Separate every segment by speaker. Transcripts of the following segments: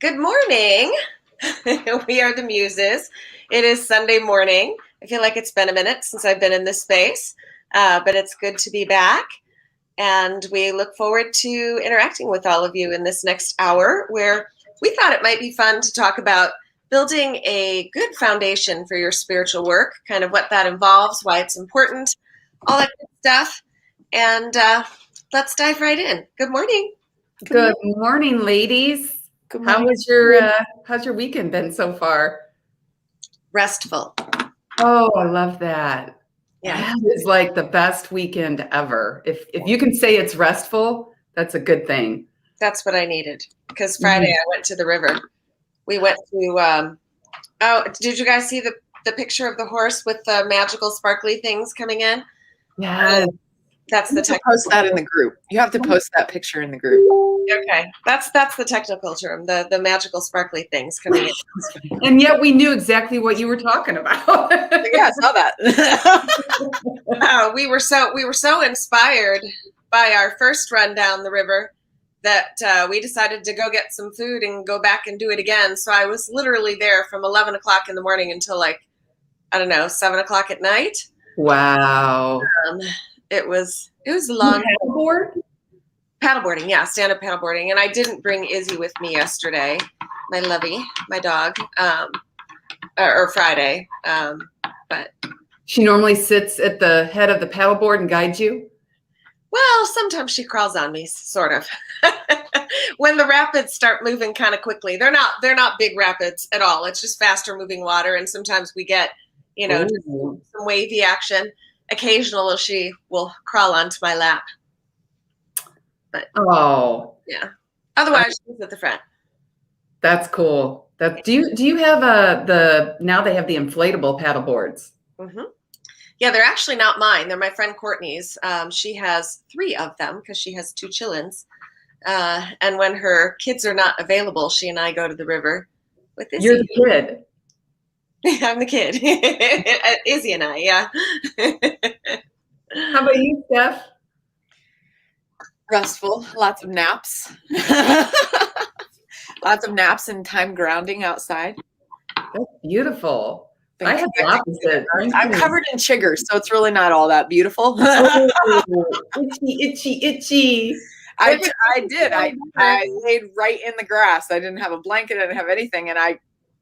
Speaker 1: Good morning. We are the Muses. It is Sunday morning. I feel like it's been a minute since I've been in this space, but it's good to be back. And we look forward to interacting with all of you in this next hour, where we thought it might be fun to talk about building a good foundation for your spiritual work, kind of what that involves, why it's important, all that good stuff. And let's dive right in. Good morning.
Speaker 2: Good morning, ladies.
Speaker 3: Good morning.
Speaker 2: How's your weekend been so far?
Speaker 1: Restful.
Speaker 2: Oh, I love that.
Speaker 1: Yeah.
Speaker 2: That is like the best weekend ever. If you can say it's restful, that's a good thing.
Speaker 1: That's what I needed, because Friday I went to the river. We went to, did you guys see the picture of the horse with the magical sparkly things coming in?
Speaker 2: Yes.
Speaker 1: That's the
Speaker 3: technical. Post that in the group. You have to post that picture in the group.
Speaker 1: Okay, that's the technical term, the magical sparkly things coming in.
Speaker 2: And yet we knew exactly what you were talking about.
Speaker 3: Yeah, I saw that.
Speaker 1: We were so inspired by our first run down the river that we decided to go get some food and go back and do it again. So I was literally there from 11 o'clock in the morning until 7 o'clock at night.
Speaker 2: Wow.
Speaker 1: It was a long
Speaker 2: paddleboarding,
Speaker 1: yeah, stand-up paddleboarding. And I didn't bring Izzy with me yesterday, my lovey, my dog, or Friday. But
Speaker 2: she normally sits at the head of the paddleboard and guides you?
Speaker 1: Well, sometimes she crawls on me, sort of. When the rapids start moving kind of quickly, they're not big rapids at all. It's just faster moving water, and sometimes we get, some wavy action. Occasionally, she will crawl onto my lap. But yeah. Otherwise, she's at the front.
Speaker 2: That's cool. Do you have now they have the inflatable paddle boards?
Speaker 1: Mm-hmm. Yeah, they're actually not mine. They're my friend Courtney's. She has 3 of them because she has 2 chillins. And when her kids are not available, she and I go to the river with Izzy.
Speaker 2: You're the kid.
Speaker 1: I'm the kid. Izzy and I, yeah.
Speaker 2: How about you, Steph?
Speaker 3: Restful. Lots of naps. Lots of naps and time grounding outside.
Speaker 2: That's beautiful. I have the opposite.
Speaker 3: I'm covered in chiggers, so it's really not all that beautiful.
Speaker 2: Itchy.
Speaker 3: I did. I laid right in the grass. I didn't have a blanket. I didn't have anything. And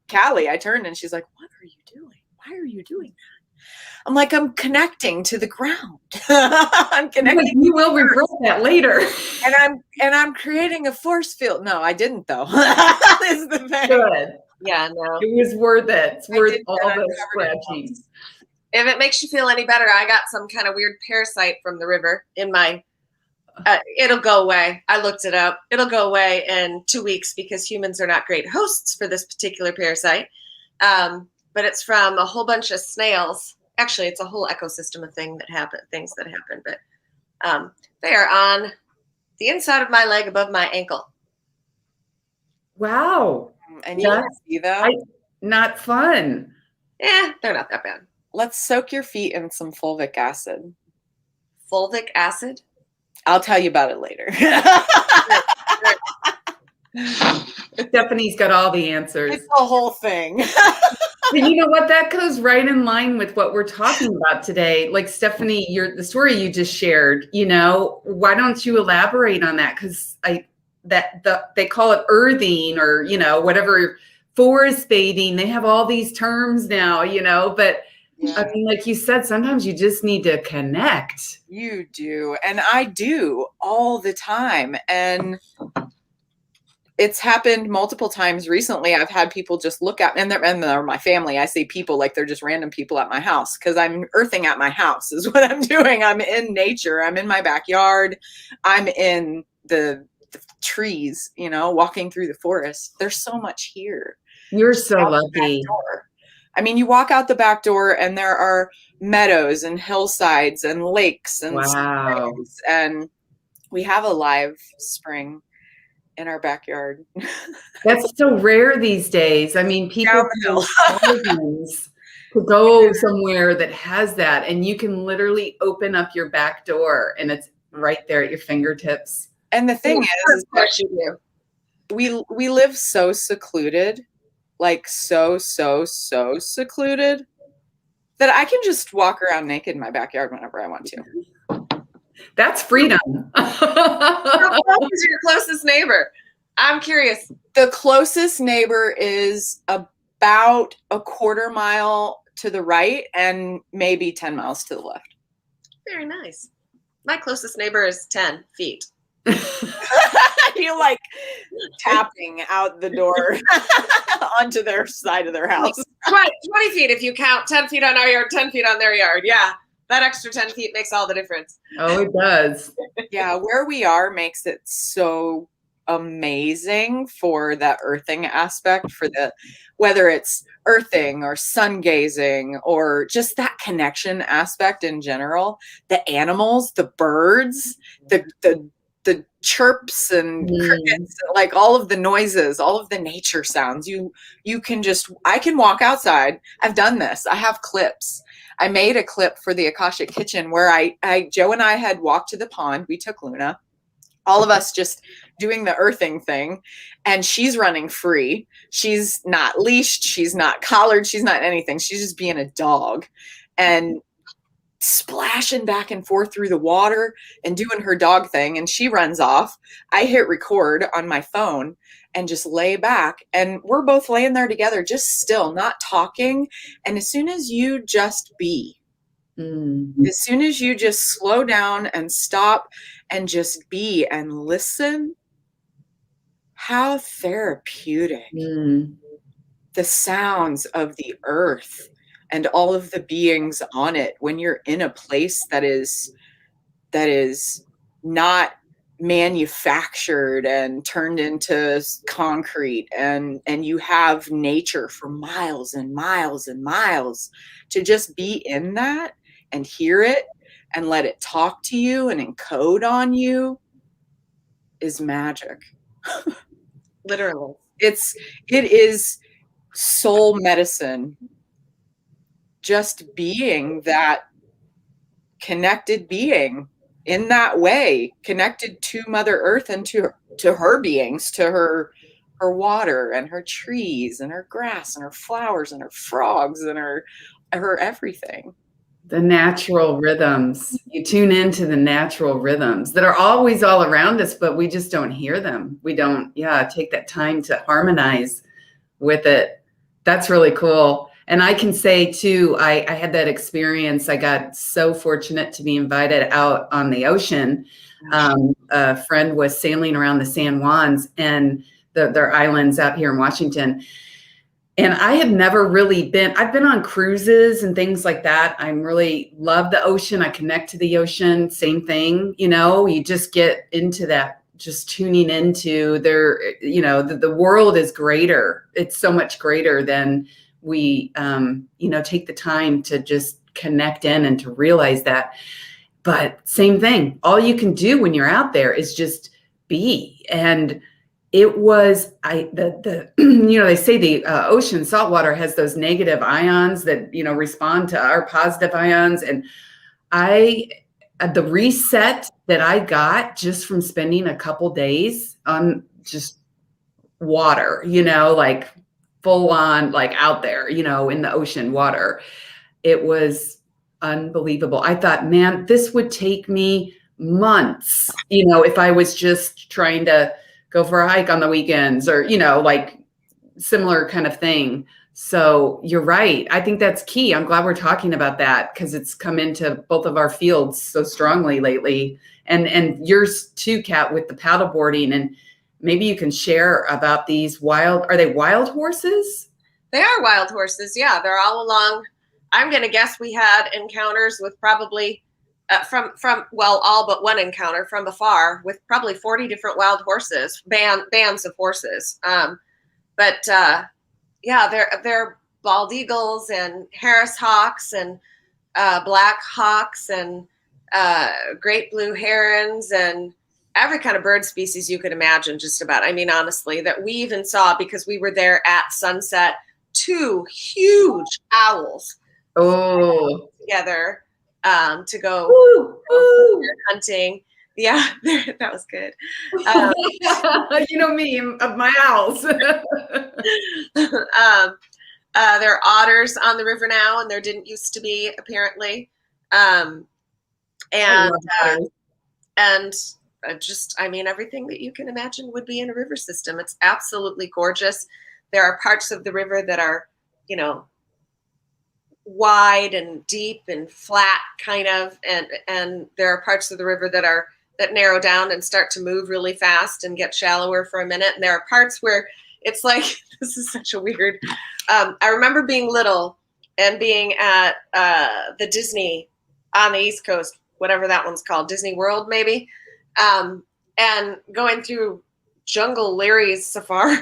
Speaker 3: Callie, I turned and she's like, "What are you doing? Why are you doing that?" I'm like, "I'm connecting to the ground." I'm connecting.
Speaker 2: You will regret that later.
Speaker 3: And I'm creating a force field. No, I didn't though. That is the thing.
Speaker 2: Good.
Speaker 1: Yeah, no.
Speaker 2: It was worth it. It's worth all the scratching.
Speaker 1: If it makes you feel any better, I got some kind of weird parasite from the river in my. It'll go away. I looked it up. It'll go away in 2 weeks because humans are not great hosts for this particular parasite. But it's from a whole bunch of snails. Actually, it's a whole ecosystem of things that happen. But they are on the inside of my leg above my ankle.
Speaker 2: Wow.
Speaker 3: And you can see that?
Speaker 2: Not fun.
Speaker 1: Yeah, they're not that bad.
Speaker 3: Let's soak your feet in some fulvic acid.
Speaker 1: Fulvic acid?
Speaker 3: I'll tell you about it later.
Speaker 2: Stephanie's got all the answers.
Speaker 3: It's the whole thing.
Speaker 2: But you know what? That goes right in line with what we're talking about today. Like Stephanie, the story you just shared, why don't you elaborate on that? Because they call it earthing or, whatever, forest bathing. They have all these terms now, but yeah. I mean, like you said, sometimes you just need to connect.
Speaker 3: You do. And I do all the time. And it's happened multiple times recently. I've had people just look at me, and they're my family. I say people like they're just random people at my house because I'm earthing at my house is what I'm doing. I'm in nature. I'm in my backyard. I'm in the trees, walking through the forest. There's so much here.
Speaker 2: You're so lucky.
Speaker 3: I mean, you walk out the back door and there are meadows and hillsides and lakes and springs, and we have a live spring in our backyard.
Speaker 2: That's so rare these days. I mean, people to go somewhere that has that, and you can literally open up your back door and it's right there at your fingertips.
Speaker 3: And the thing is
Speaker 1: of course you do.
Speaker 3: we live so secluded, like so secluded that I can just walk around naked in my backyard whenever I want to.
Speaker 2: That's freedom.
Speaker 1: How close is your closest neighbor? I'm curious.
Speaker 3: The closest neighbor is about a quarter mile to the right and maybe 10 miles to the left.
Speaker 1: Very nice. My closest neighbor is 10 feet.
Speaker 3: You like tapping out the door onto their side of their house.
Speaker 1: 20 feet if you count 10 feet on our yard, 10 feet on their yard. Yeah, that extra 10 feet makes all the difference.
Speaker 2: Oh, it does.
Speaker 3: Yeah, where we are makes it so amazing for the earthing aspect, for the whether it's earthing or sun gazing or just that connection aspect in general. The animals, the birds, the chirps and crickets, like all of the noises, all of the nature sounds. You can just, I can walk outside. I've done this. I have clips. I made a clip for the Akashic Kitchen where Joe and I had walked to the pond. We took Luna, all of us just doing the earthing thing, and she's running free. She's not leashed. She's not collared. She's not anything. She's just being a dog and splashing back and forth through the water and doing her dog thing. And she runs off. I hit record on my phone and just lay back. And we're both laying there together, just still, not talking. And as soon as you just be, as soon as you just slow down and stop and just be and listen, how therapeutic the sounds of the earth and all of the beings on it when you're in a place that is not manufactured and turned into concrete, and you have nature for miles and miles and miles. To just be in that and hear it and let it talk to you and encode on you is magic.
Speaker 1: Literally.
Speaker 3: It is soul medicine. Just being that connected being in that way, connected to Mother Earth and to her beings, to her water and her trees and her grass and her flowers and her frogs and her everything.
Speaker 2: The natural rhythms. You tune into the natural rhythms that are always all around us, but we just don't hear them. We don't, take that time to harmonize with it. That's really cool. And I can say too, I had that experience. I got so fortunate to be invited out on the ocean. A friend was sailing around the San Juans and their islands out here in Washington. And I had never really I've been on cruises and things like that. I really love the ocean. I connect to the ocean. Same thing, you just get into that, just tuning into their, the world is greater. It's so much greater than we, take the time to just connect in and to realize that. But same thing, all you can do when you're out there is just be. And it was, they say the ocean saltwater has those negative ions that, respond to our positive ions. And the reset that I got just from spending a couple days on just water, like full on, like out there, in the ocean water, it was unbelievable. I thought, man, this would take me months, if I was just trying to go for a hike on the weekends or, like similar kind of thing. So you're right. I think that's key. I'm glad we're talking about that because it's come into both of our fields so strongly lately. And yours too, Kat, with the paddleboarding. And maybe you can share about these are they wild horses?
Speaker 1: They are wild horses. Yeah, they're all along. I'm going to guess we had encounters with probably all but one encounter from afar with probably 40 different wild horses, bands of horses. They're bald eagles and Harris hawks and black hawks and great blue herons and every kind of bird species you could imagine, just about. I mean, honestly, that we even saw, because we were there at sunset, 2 huge owls together to go hunting. Yeah, that was good.
Speaker 2: You know me, of my house.
Speaker 1: There are otters on the river now, and there didn't used to be, apparently. Um,
Speaker 2: I
Speaker 1: and
Speaker 2: love otters.
Speaker 1: and just, I mean, everything that you can imagine would be in a river system. It's absolutely gorgeous. There are parts of the river that are, you know, wide and deep and flat, kind of, and there are parts of the river that narrow down and start to move really fast and get shallower for a minute. And there are parts where it's like, this is such a weird. I remember being little and being at the Disney on the East Coast, whatever that one's called, Disney World maybe, and going through Jungle Larry's safari.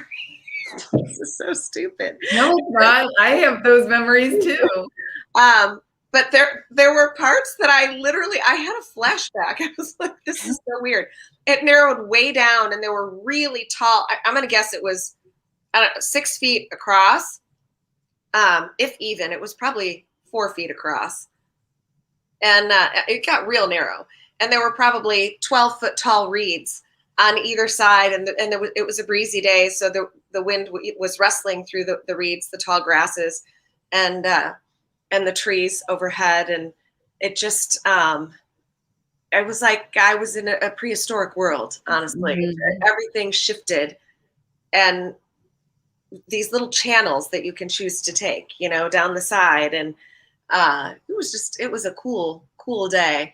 Speaker 1: This is so stupid.
Speaker 2: No, it's not. I have those memories too.
Speaker 1: But there were parts that I had a flashback. I was like, this is so weird. It narrowed way down, and there were really tall. I'm going to guess it was, I don't know, 6 feet across. If even, it was probably 4 feet across. And it got real narrow. And there were probably 12-foot tall reeds on either side. And it was a breezy day, so the wind was rustling through the reeds, the tall grasses, and the trees overhead. And it just, it was like I was in a prehistoric world, honestly. Mm-hmm. Everything shifted. And these little channels that you can choose to take, you know, down the side. And it was a cool day.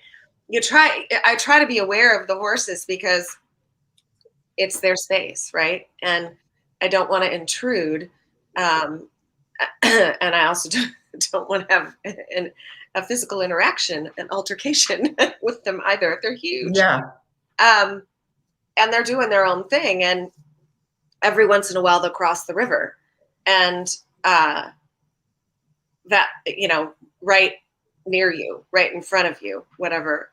Speaker 1: I try to be aware of the horses because it's their space, right? And I don't want to intrude. And I also don't want to have a physical interaction, an altercation with them either. They're huge.
Speaker 2: Yeah.
Speaker 1: And they're doing their own thing. And every once in a while they'll cross the river. And that, you know, right near you, right in front of you, whatever.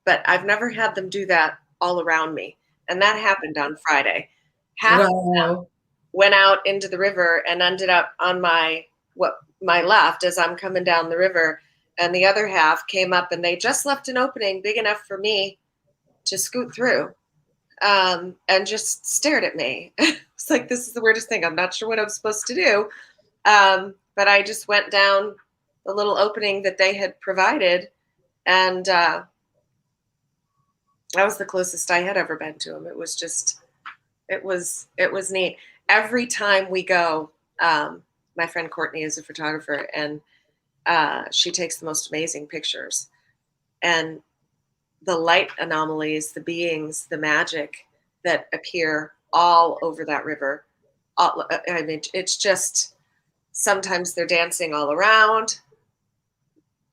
Speaker 1: But I've never had them do that all around me. And that happened on Friday. Half of them went out into the river and ended up on my left as I'm coming down the river. And the other half came up, and they just left an opening big enough for me to scoot through, and just stared at me. It's like, this is the weirdest thing. I'm not sure what I'm supposed to do. But I just went down the little opening that they had provided. And that was the closest I had ever been to them. It was just, it was neat. Every time we go, my friend Courtney is a photographer, and she takes the most amazing pictures. And the light anomalies, the beings, the magic that appear all over that river. I mean, it's just, sometimes they're dancing all around.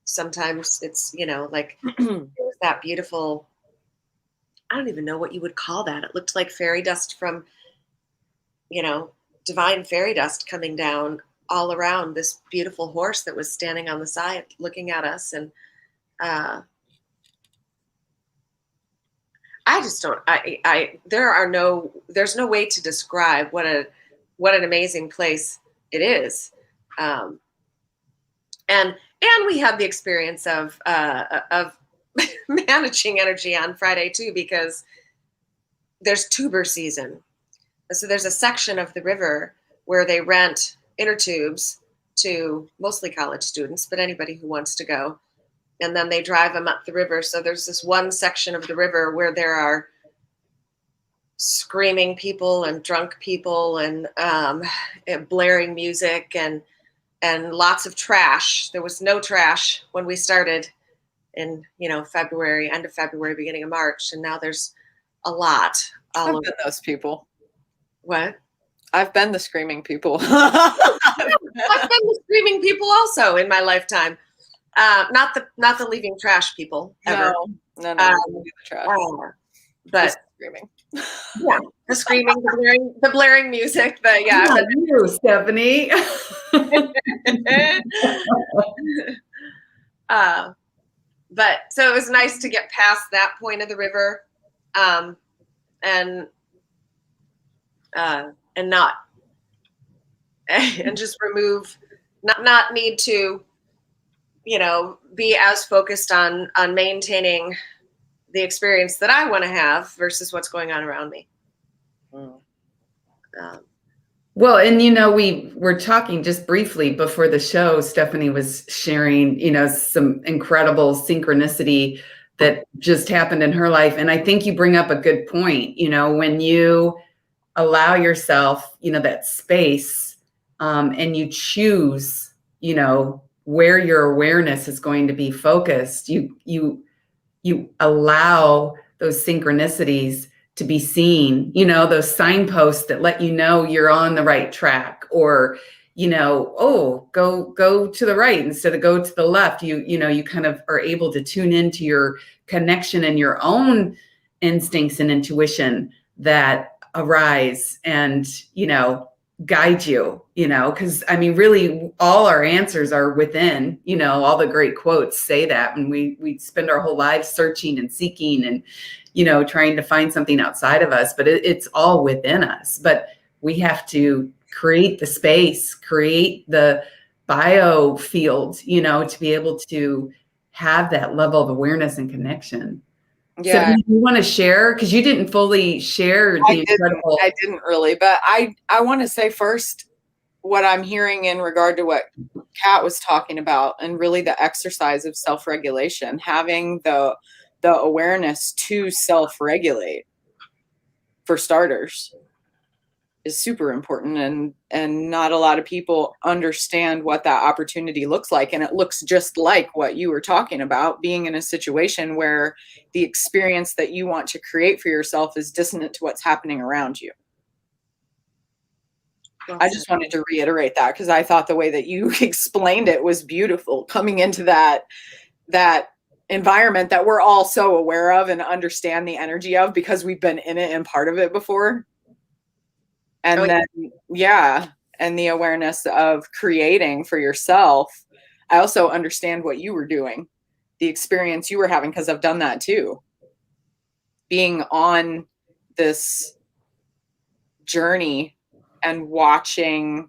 Speaker 1: Sometimes it's, you know, like that beautiful, I don't even know what you would call that. It looked like fairy dust from, you know, divine fairy dust coming down all around this beautiful horse that was standing on the side looking at us. And I just don't, there's no way to describe what an amazing place it is. And we had the experience of managing energy on Friday too, because there's tuber season. So there's a section of the river where they rent inner tubes to mostly college students, but anybody who wants to go. And then they drive them up the river. So there's this one section of the river where there are screaming people and drunk people and blaring music and lots of trash. There was no trash when we started in, you know, February, end of February, beginning of March. And now there's a lot.
Speaker 3: I've been those people.
Speaker 1: What?
Speaker 3: I've been the screaming people.
Speaker 1: I've been the screaming people also in my lifetime. Not the leaving trash people ever.
Speaker 3: No, the trash.
Speaker 1: But
Speaker 3: just screaming.
Speaker 1: Yeah, the screaming, the blaring music.
Speaker 2: You, Stephanie.
Speaker 1: But so it was nice to get past that point of the river, and not and just remove, not need to, you know, be as focused on maintaining the experience that I want to have versus what's going on around me.
Speaker 2: Well, and you know, we were talking just briefly before the show. Stephanie was sharing, you know, some incredible synchronicity that just happened in her life. And I think you bring up a good point. You know, when you allow yourself, you know, that space, and you choose, you know, where your awareness is going to be focused, you allow those synchronicities to be seen, you know, those signposts that let you know you're on the right track, or, you know, oh, go to the right instead of go to the left. You know, you kind of are able to tune into your connection and your own instincts and intuition that arise and, you know, guide you, you know, because I mean, really all our answers are within, you know, all the great quotes say that. And we spend our whole lives searching and seeking and, you know, trying to find something outside of us, but it's all within us. But we have to create the space, create the biofield, you know, to be able to have that level of awareness and connection.
Speaker 3: Yeah.
Speaker 2: So you want to share, because you didn't fully share the incredible.
Speaker 3: I didn't really, but I want to say first what I'm hearing in regard to what Kat was talking about, and really the exercise of self-regulation, having the awareness to self-regulate, for starters, is super important, and not a lot of people understand what that opportunity looks like. And it looks just like what you were talking about, being in a situation where the experience that you want to create for yourself is dissonant to what's happening around you. I just wanted to reiterate that, because I thought the way that you explained it was beautiful, coming into that environment that we're all so aware of and understand the energy of, because we've been in it and part of it before. And then, yeah, and the awareness of creating for yourself. I also understand what you were doing, the experience you were having, because I've done that too. Being on this journey and watching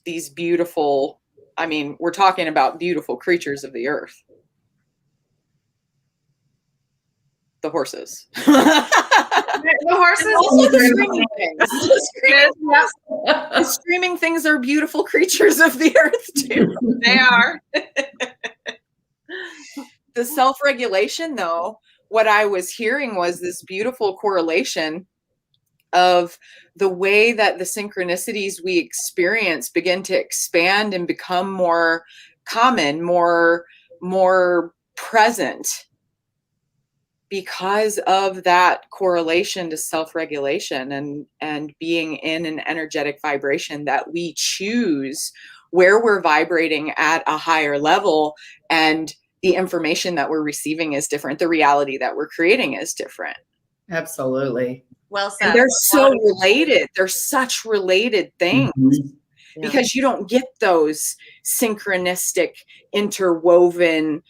Speaker 3: these beautiful, I mean, we're talking about beautiful creatures of the earth. The horses.
Speaker 1: The horses.
Speaker 3: Also the screaming things. The screaming things are beautiful creatures of the earth too.
Speaker 1: They are.
Speaker 3: The self-regulation, though, what I was hearing was this beautiful correlation of the way that the synchronicities we experience begin to expand and become more common, more present, because of that correlation to self-regulation and being in an energetic vibration that we choose where we're vibrating at a higher level, and the information that we're receiving is different. The reality that we're creating is different.
Speaker 2: Absolutely.
Speaker 1: Well said.
Speaker 3: And they're so related. They're such related things. Mm-hmm. Because you don't get those synchronistic, interwoven,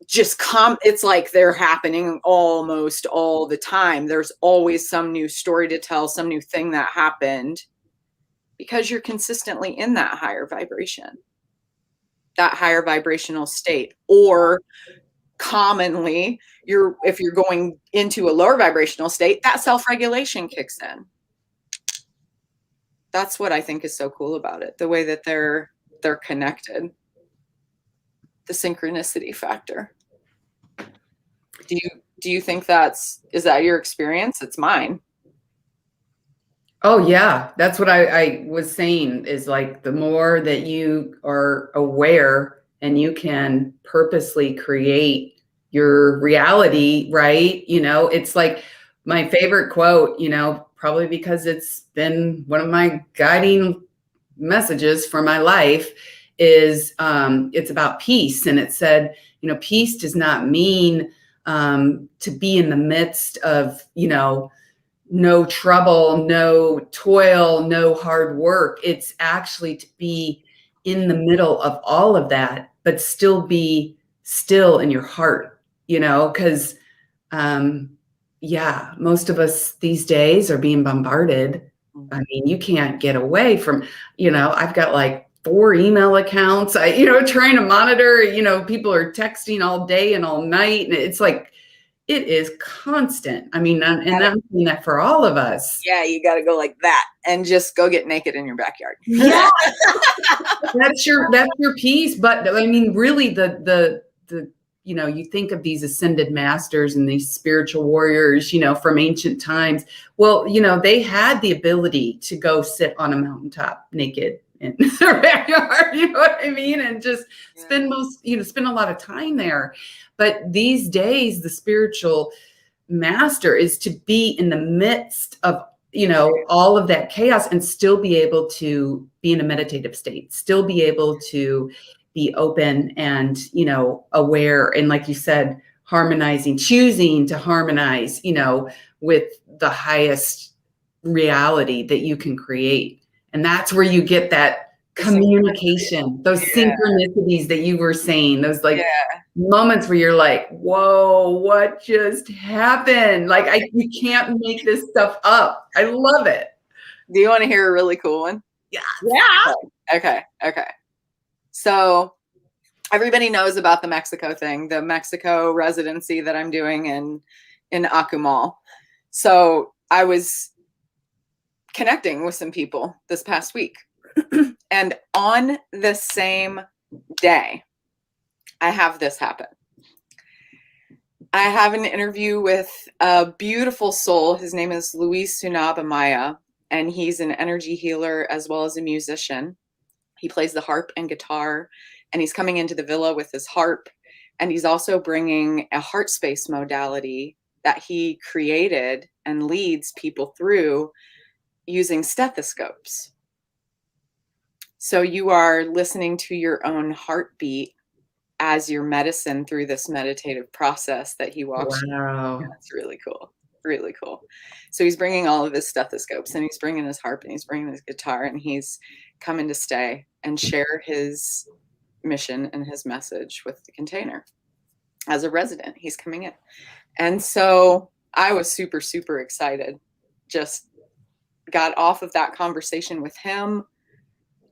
Speaker 3: it's like they're happening almost all the time. There's always some new story to tell, some new thing that happened, because you're consistently in that higher vibration, that higher vibrational state. Or commonly, if you're going into a lower vibrational state, that self-regulation kicks in. That's what I think is so cool about it, the way that they're connected. The synchronicity factor. Do you think is that your experience? It's mine.
Speaker 2: Oh yeah, that's what I was saying, is like the more that you are aware and you can purposely create your reality, right? You know, it's like my favorite quote, you know, probably because it's been one of my guiding messages for my life, is it's about peace. And it said, you know, peace does not mean to be in the midst of, you know, no trouble, no toil, no hard work. It's actually to be in the middle of all of that, but still be still in your heart, you know, because yeah, most of us these days are being bombarded. I mean, you can't get away from, you know, I've got like 4 email accounts, trying to monitor, people are texting all day and all night. And it's like, it is constant. I mean, and I'm saying that for all of us.
Speaker 3: Yeah, you got to go like that and just go get naked in your backyard.
Speaker 2: Yeah, that's your piece. But I mean, really, the you know, you think of these ascended masters and these spiritual warriors, you know, from ancient times. Well, you know, they had the ability to go sit on a mountaintop naked in their backyard, you know what I mean? And just spend a lot of time there. But these days, the spiritual master is to be in the midst of, you know, all of that chaos and still be able to be in a meditative state, still be able to be open and, you know, aware. And like you said, harmonizing, choosing to harmonize, you know, with the highest reality that you can create. And that's where you get that communication, those synchronicities that you were saying, those like moments where you're like, whoa, what just happened? Like, you can't make this stuff up. I love it.
Speaker 3: Do you want to hear a really cool one?
Speaker 2: Yeah.
Speaker 3: Okay. So everybody knows about the Mexico thing, the Mexico residency that I'm doing in Akumal. So I was connecting with some people this past week. And on the same day, I have this happen. I have an interview with a beautiful soul. His name is Luis Sunabamaya, and he's an energy healer as well as a musician. He plays the harp and guitar, and he's coming into the villa with his harp, and he's also bringing a heart space modality that he created and leads people through using stethoscopes. So you are listening to your own heartbeat as your medicine through this meditative process that he walks through. Yeah, that's really cool. Really cool. So he's bringing all of his stethoscopes, and he's bringing his harp, and he's bringing his guitar, and he's coming to stay and share his mission and his message with the container. As a resident, he's coming in. And so I was super, super excited. Just got off of that conversation with him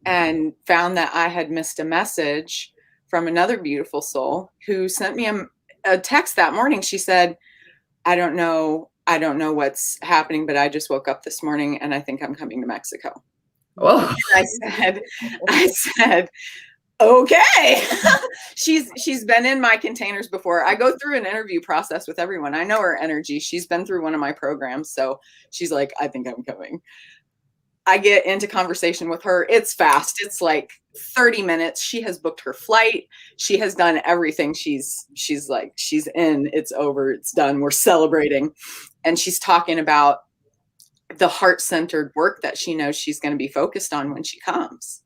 Speaker 3: and found that I had missed a message from another beautiful soul who sent me a text that morning. She said, I don't know what's happening, but I just woke up this morning and I think I'm coming to Mexico.
Speaker 2: Oh,
Speaker 3: I said, okay. She's been in my containers before. I go through an interview process with everyone. I know her energy. She's been through one of my programs. So she's like, I think I'm coming. I get into conversation with her. It's fast. It's like 30 minutes. She has booked her flight. She has done everything. She's like, she's in, it's over, it's done. We're celebrating. And she's talking about the heart-centered work that she knows she's going to be focused on when she comes.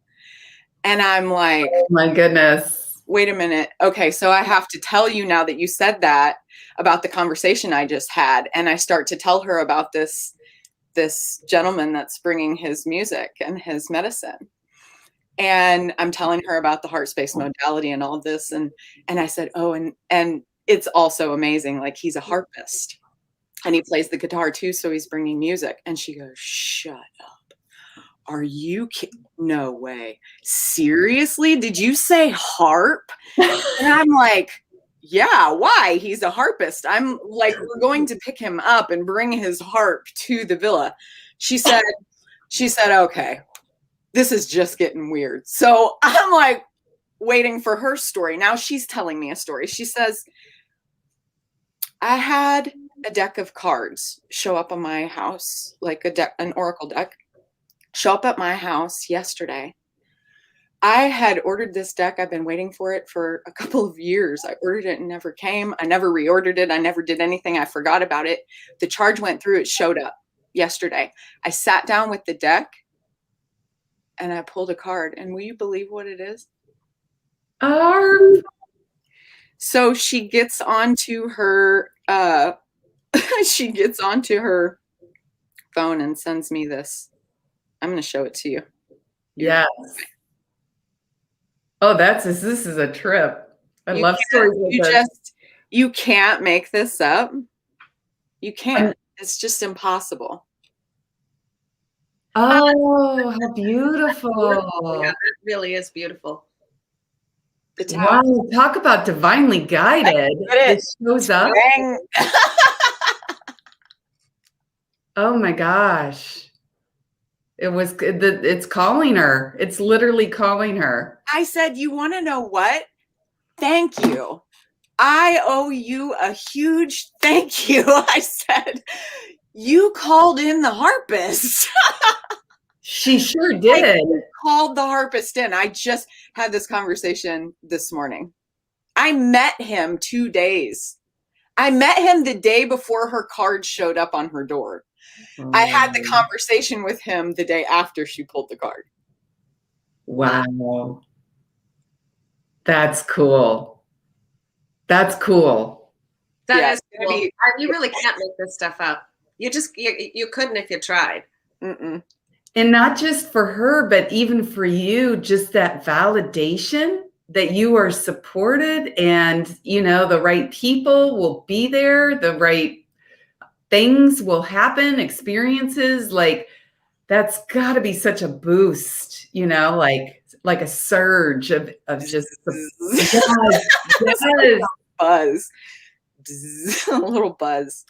Speaker 3: And I'm like,
Speaker 2: oh my goodness.
Speaker 3: Wait a minute. Okay, so I have to tell you now that you said that about the conversation I just had. And I start to tell her about this gentleman that's bringing his music and his medicine. And I'm telling her about the heart space modality and all of this. And I said, oh, and it's also amazing. Like, he's a harpist and he plays the guitar too. So he's bringing music. And she goes, shut up. Are you kidding? No way. Seriously? Did you say harp? And I'm like, yeah, why? He's a harpist. I'm like, we're going to pick him up and bring his harp to the villa. She said, okay, this is just getting weird. So I'm like waiting for her story. Now she's telling me a story. She says, I had a deck of cards show up on my house, like an oracle deck, show up at my house yesterday. I had ordered this deck. I've been waiting for it for a couple of years. I ordered it and never came. I never reordered it. I never did anything. I forgot about it. The charge went through. It showed up yesterday. I sat down with the deck and I pulled a card. And will you believe what it is? So she gets onto her phone and sends me this. I'm going to show it to you.
Speaker 2: Yes. Oh, this is a trip. I love stories like this.
Speaker 3: You can't make this up. You can't. It's just impossible.
Speaker 2: Oh, how beautiful.
Speaker 1: Yeah, it really is beautiful.
Speaker 3: The tap.
Speaker 2: Wow, talk about divinely guided. It shows up.
Speaker 3: Bang.
Speaker 2: Oh my gosh. It's calling her. It's literally calling her.
Speaker 3: I said, you want to know what? Thank you. I owe you a huge thank you. I said, you called in the harpist.
Speaker 2: She sure did.
Speaker 3: Called the harpist in. I just had this conversation this morning. I met him 2 days. I met him the day before her card showed up on her door. I had the conversation with him the day after she pulled the card.
Speaker 2: Wow. That's cool. That's cool.
Speaker 1: That is cool. You really can't make this stuff up. You couldn't if you tried.
Speaker 3: Mm-mm.
Speaker 2: And not just for her, but even for you, just that validation that you are supported and, you know, the right people will be there, the right things will happen, experiences, like that's got to be such a boost, you know, like a surge of just yes.
Speaker 3: Buzz. A little buzz.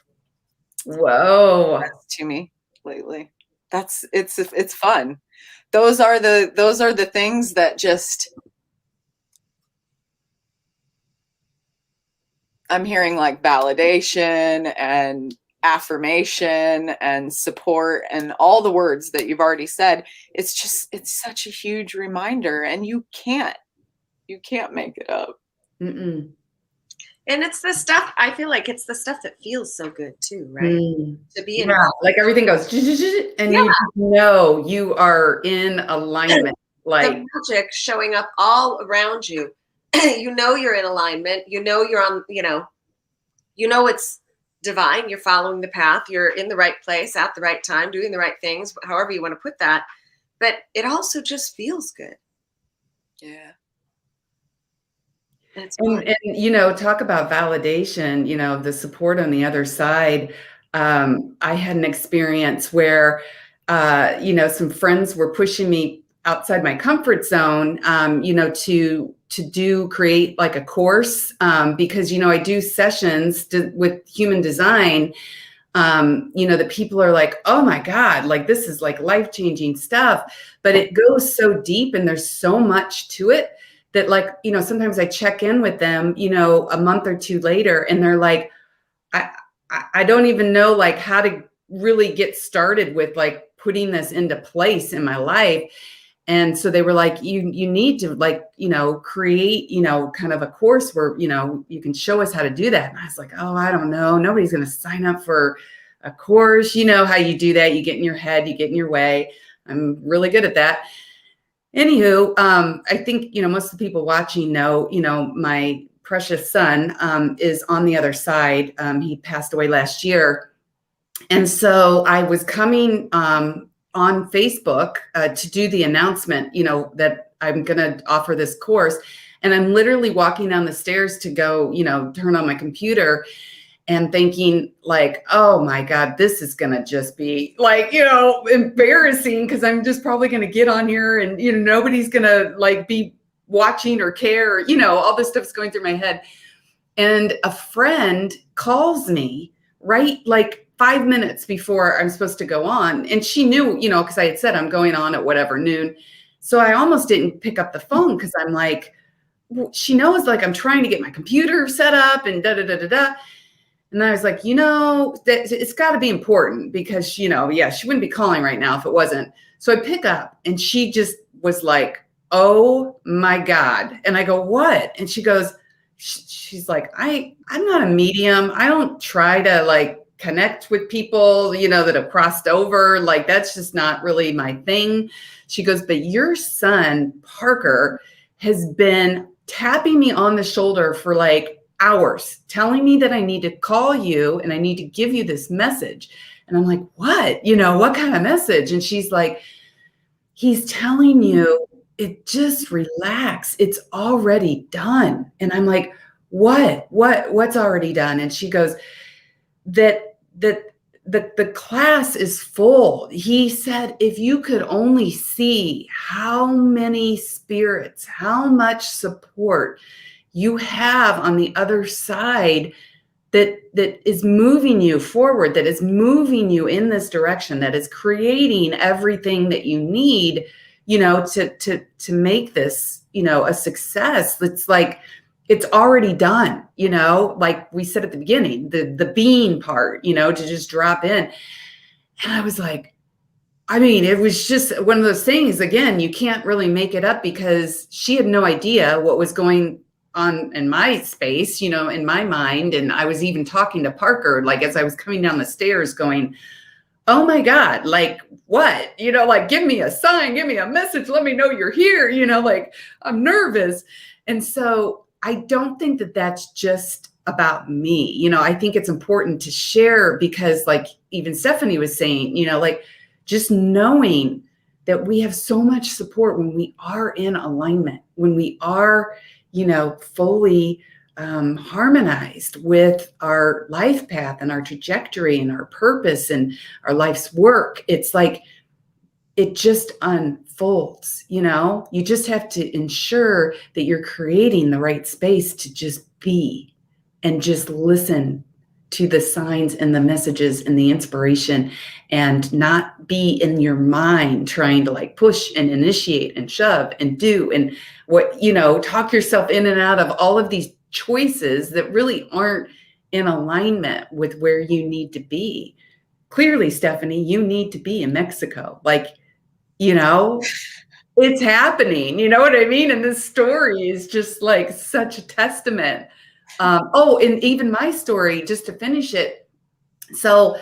Speaker 2: Whoa.
Speaker 3: That's to me lately. It's fun. Those are the things that just I'm hearing, like validation and affirmation and support and all the words that you've already said. It's such a huge reminder, and you can't make it up.
Speaker 2: Mm-mm.
Speaker 1: And it's the stuff, I feel like it's the stuff that feels so good too, right? To be in
Speaker 2: like everything goes and you know you are in alignment. Like
Speaker 1: the magic showing up all around you. You know you're in alignment. You know you're on, you know it's divine. You're following the path. You're in the right place at the right time, doing the right things, however you want to put that. But it also just feels good.
Speaker 3: Yeah.
Speaker 2: And you know, talk about validation, you know, the support on the other side. I had an experience where, you know, some friends were pushing me outside my comfort zone, you know, to create like a course, because, you know, I do sessions with human design. You know, the people are like, oh my God, like this is like life-changing stuff, but it goes so deep and there's so much to it that, like, you know, sometimes I check in with them, you know, a month or two later, and they're like, I don't even know like how to really get started with like putting this into place in my life. And so they were like, you need to, like, you know, create, you know, kind of a course where, you know, you can show us how to do that. And I was like, oh, I don't know. Nobody's going to sign up for a course. You know how you do that. You get in your head, you get in your way. I'm really good at that. Anywho, I think, you know, most of the people watching know, you know, my precious son is on the other side. He passed away last year. And so I was coming on Facebook to do the announcement, you know, that I'm going to offer this course. And I'm literally walking down the stairs to go, you know, turn on my computer and thinking like, oh my God, this is going to just be like, you know, embarrassing because I'm just probably going to get on here and, you know, nobody's going to like be watching or care, or, you know, all this stuff's going through my head. And a friend calls me right like 5 minutes before I'm supposed to go on. And she knew, you know, because I had said I'm going on at whatever noon. So I almost didn't pick up the phone because I'm like, well, she knows like I'm trying to get my computer set up and da da da da da. And I was like, you know, that it's got to be important because, you know, yeah, she wouldn't be calling right now if it wasn't. So I pick up and she just was like, oh my God. And I go, what? And she goes, she's like, I'm not a medium. I don't try to like connect with people, you know, that have crossed over. Like, that's just not really my thing. She goes, but your son, Parker, has been tapping me on the shoulder for like hours, telling me that I need to call you and I need to give you this message. And I'm like, what? You know, what kind of message? And she's like, he's telling you, it just relax. It's already done. And I'm like, what's already done? And she goes, that the class is full. He said, if you could only see how many spirits, how much support you have on the other side that is moving you forward, that is moving you in this direction, that is creating everything that you need, to make this, a success. It's like, it's already done, like we said at the beginning, the being part, to just drop in. And I was like, it was just one of those things, again, you can't really make it up, because she had no idea what was going on in my space, in my mind. And I was even talking to Parker, like, as I was coming down the stairs going, oh my God, like what, like, give me a sign, give me a message, let me know you're here, like, I'm nervous. And so I don't think that that's just about me. I think it's important to share, because like even Stephanie was saying, like, just knowing that we have so much support when we are in alignment, when we are, fully harmonized with our life path and our trajectory and our purpose and our life's work. It's like, it just unfolds, you just have to ensure that you're creating the right space to just be and just listen to the signs and the messages and the inspiration, and not be in your mind trying to like push and initiate and shove and do and what, talk yourself in and out of all of these choices that really aren't in alignment with where you need to be. Clearly, Stephanie, you need to be in Mexico. Like, it's happening. You know what I mean? And this story is just like such a testament. And even my story, just to finish it. So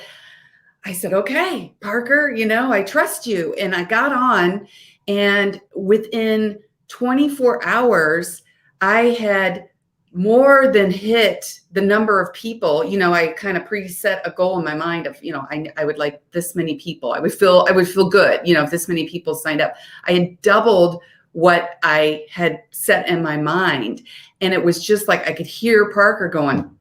Speaker 2: I said, okay, Parker, I trust you. And I got on, and within 24 hours, I had more than hit the number of people. I kind of preset a goal in my mind of, I would like this many people. I would feel good, if this many people signed up. I had doubled what I had set in my mind. And it was just like, I could hear Parker going,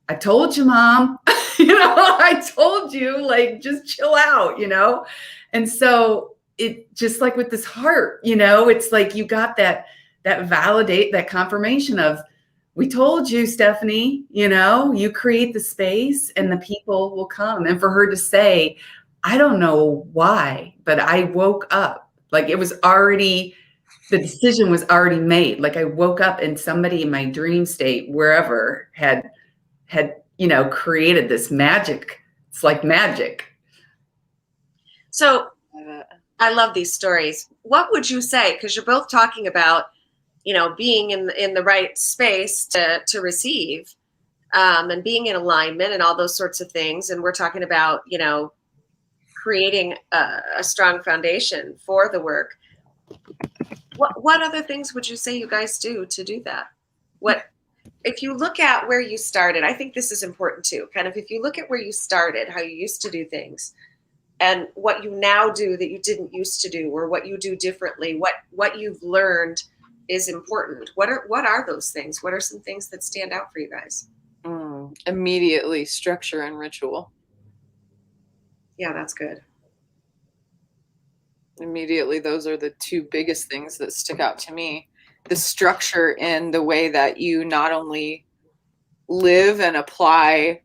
Speaker 2: I told you, Mom, I told you, like, just chill out, And so it just like with this heart, it's like, you got that that confirmation of, we told you, Stephanie, you create the space and the people will come. And for her to say, I don't know why, but I woke up, like it was already, the decision was already made. Like I woke up and somebody in my dream state, wherever, had created this magic. It's like magic.
Speaker 1: So I love these stories. What would you say? Because you're both talking about, being in the right space to receive, and being in alignment and all those sorts of things. And we're talking about, creating a strong foundation for the work. What other things would you say you guys do to do that? What, if you look at where you started, I think this is important too. Kind of, if you look at where you started, how you used to do things, and what you now do that you didn't used to do, or what you do differently, what you've learned is important. What are those things? What are some things that stand out for you guys?
Speaker 3: Immediately, structure and ritual.
Speaker 1: Yeah, that's good.
Speaker 3: Immediately, those are the two biggest things that stick out to me. The structure in the way that you not only live and apply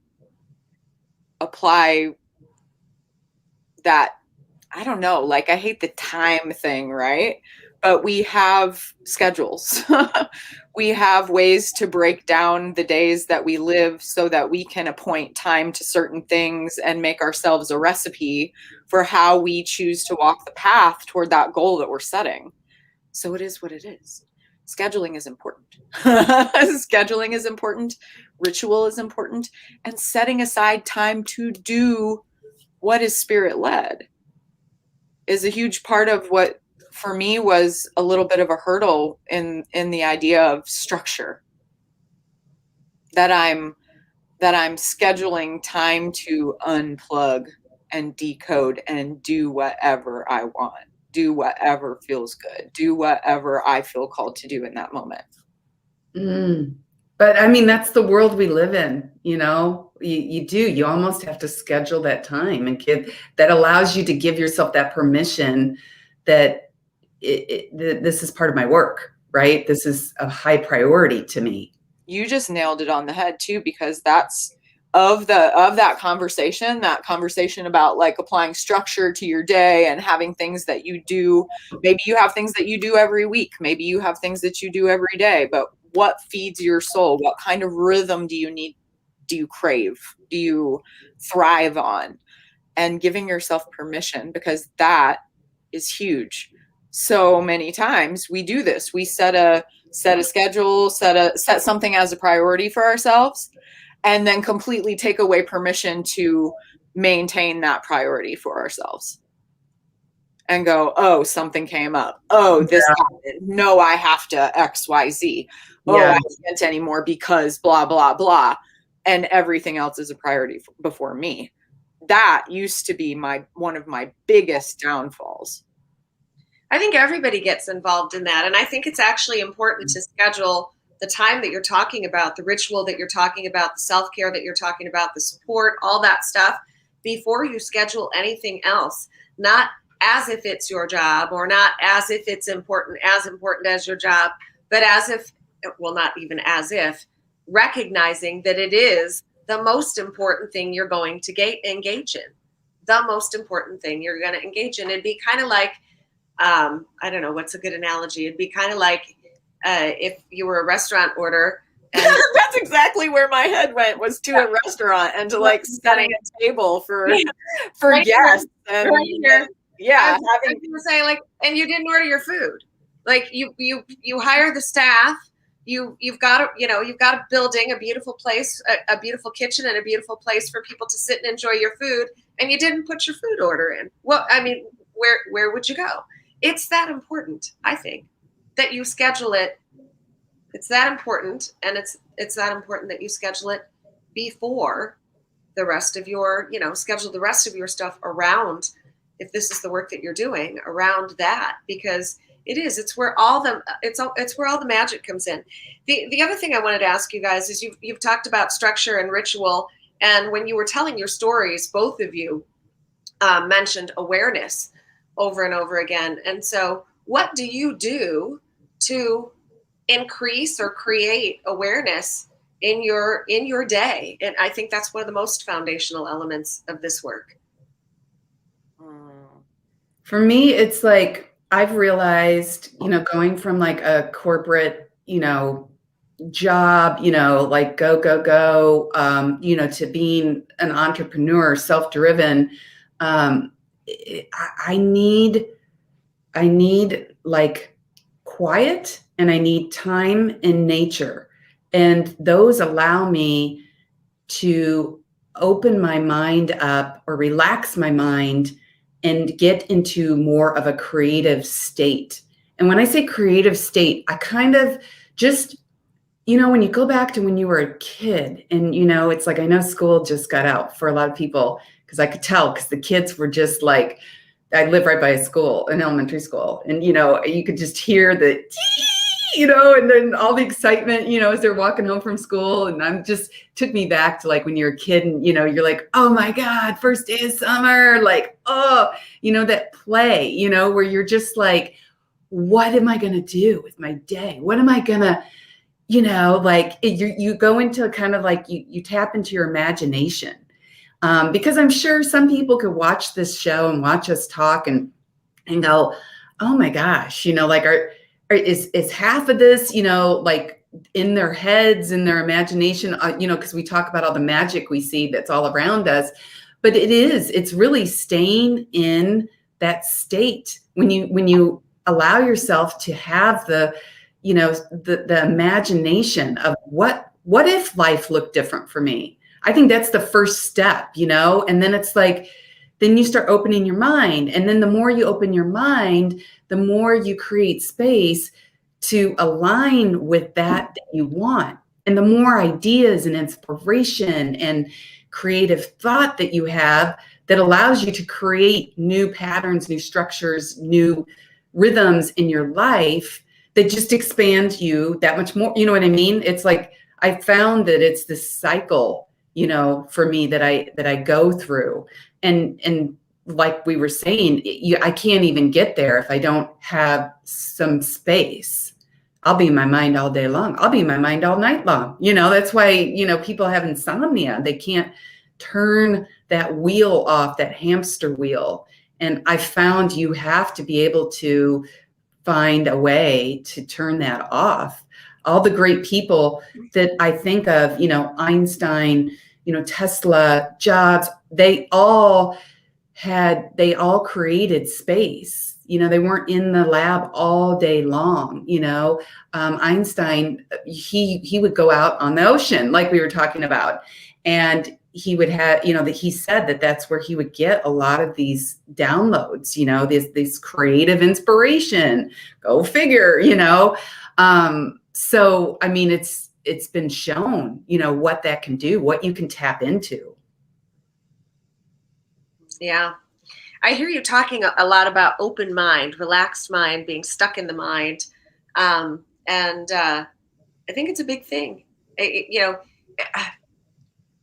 Speaker 3: that, I don't know, like I hate the time thing, right? But we have schedules. We have ways to break down the days that we live so that we can appoint time to certain things and make ourselves a recipe for how we choose to walk the path toward that goal that we're setting. So it is what it is. Scheduling is important. Scheduling is important. Ritual is important. And setting aside time to do what is spirit-led is a huge part of what, for me, was a little bit of a hurdle in the idea of structure. That I'm scheduling time to unplug and decode and do whatever I want, do whatever feels good, do whatever I feel called to do in that moment.
Speaker 2: But I mean, that's the world we live in, You almost have to schedule that time and that allows you to give yourself that permission that this is part of my work, right? This is a high priority to me.
Speaker 3: You just nailed it on the head too, because that's of that conversation about like applying structure to your day and having things that you do. Maybe you have things that you do every week. Maybe you have things that you do every day, but what feeds your soul? What kind of rhythm do you need? Do you crave? Do you thrive on? And giving yourself permission, because that is huge. So many times we do this. We set a schedule, set something as a priority for ourselves, and then completely take away permission to maintain that priority for ourselves. And go, oh, something came up. Oh, this happened. No, I have to XYZ. Oh, I can't anymore because blah, blah, blah. And everything else is a priority before me. That used to be one of my biggest downfalls.
Speaker 1: I think everybody gets involved in that. And I think it's actually important to schedule the time that you're talking about, the ritual that you're talking about, the self-care that you're talking about, the support, all that stuff, before you schedule anything else. Not as if it's your job, or not as if it's important as your job, but as if, well, not even as if, recognizing that it is the most important thing you're going to engage in. The most important thing you're going to engage in. It'd be kind of like, I don't know, what's a good analogy? It'd be kind of like if you were a restaurant order. And
Speaker 3: that's exactly where my head went, was to a restaurant and to like setting a table for right guests. And,
Speaker 1: right here.
Speaker 3: Yeah.
Speaker 1: I was going to say, like, and you didn't order your food. Like you hire the staff. You've got a building, a beautiful place, a beautiful kitchen, and a beautiful place for people to sit and enjoy your food, and you didn't put your food order in. Well, I mean, where would you go? It's that important, I think, that you schedule it. It's that important, and it's that important that you schedule it before the rest of your, schedule the rest of your stuff around, if this is the work that you're doing, around that, because it's where all the magic comes in. The other thing I wanted to ask you guys is you've talked about structure and ritual, and when you were telling your stories, both of you mentioned awareness over and over again. And so what do you do to increase or create awareness in your day? And I think that's one of the most foundational elements of this work.
Speaker 2: For me, it's like, I've realized, going from like a corporate, job, like go, to being an entrepreneur, self-driven, I need like quiet, and I need time in nature. And those allow me to open my mind up, or relax my mind, and get into more of a creative state. And when I say creative state, I kind of just, when you go back to when you were a kid, and, it's like, I know school just got out for a lot of people, because I could tell, because the kids were just like, I live right by a school, an elementary school. And, you could just hear the, and then all the excitement, as they're walking home from school. And took me back to like when you're a kid, and, you're like, oh my God, first day of summer, like, oh, that play, where you're just like, what am I going to do with my day? What am I going to, like you go into kind of like, you tap into your imagination. Because I'm sure some people could watch this show and watch us talk and go, oh my gosh, like is half of this, like in their heads, in their imagination, because we talk about all the magic we see that's all around us, but it's really staying in that state when you allow yourself to have the imagination of what if life looked different for me. I think that's the first step, and then it's like, then you start opening your mind. And then the more you open your mind, the more you create space to align with that you want. And the more ideas and inspiration and creative thought that you have, that allows you to create new patterns, new structures, new rhythms in your life that just expand you that much more. You know what I mean? It's like, I found that it's this cycle. for me that I go through. And like we were saying, I can't even get there if I don't have some space. I'll be in my mind all day long. I'll be in my mind all night long. That's why, people have insomnia. They can't turn that wheel off, that hamster wheel. And I found you have to be able to find a way to turn that off. All the great people that I think of, Einstein, Tesla, Jobs, they all created space. They weren't in the lab all day long. Einstein, he would go out on the ocean, like we were talking about, and he would have, that he said that that's where he would get a lot of these downloads, this creative inspiration. Go figure, So, I mean, it's been shown, what that can do, what you can tap into.
Speaker 1: Yeah. I hear you talking a lot about open mind, relaxed mind, being stuck in the mind. And I think it's a big thing.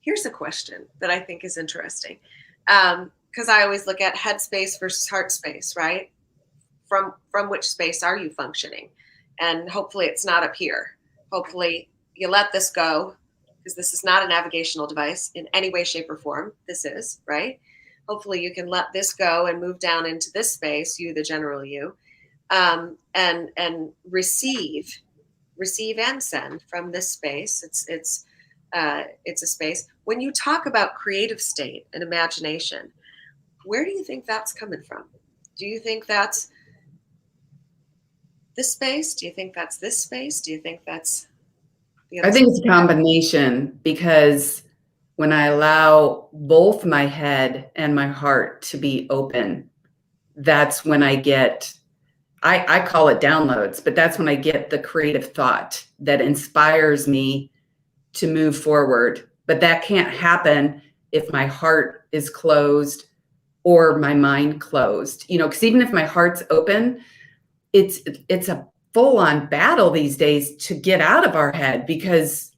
Speaker 1: Here's a question that I think is interesting. Because I always look at head space versus heart space, right? From which space are you functioning? And hopefully it's not up here. Hopefully you let this go, because this is not a navigational device in any way, shape, or form. This is, right? Hopefully you can let this go and move down into this space, you, the general you, and receive and send from this space. It's a space. When you talk about creative state and imagination, where do you think that's coming from? Do you think that's this space? Do you think that's this space? Do you think that's the other
Speaker 2: I think
Speaker 1: space?
Speaker 2: it's a combination, because when I allow both my head and my heart to be open, that's when I get, I call it downloads, but that's when I get the creative thought that inspires me to move forward. But that can't happen if my heart is closed or my mind closed, because even if my heart's open, it's a full-on battle these days to get out of our head, because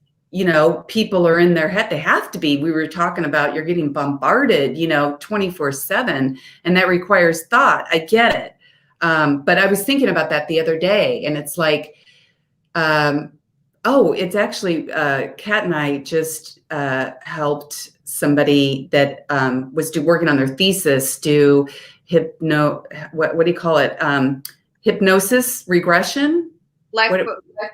Speaker 2: people are in their head. They have to be. We were talking about, you're getting bombarded 24/7, and that requires thought. I get it. But I was thinking about that the other day, and it's like, it's actually, Kat and I just helped somebody that was working on their thesis do what do you call it? Hypnosis regression?
Speaker 1: Life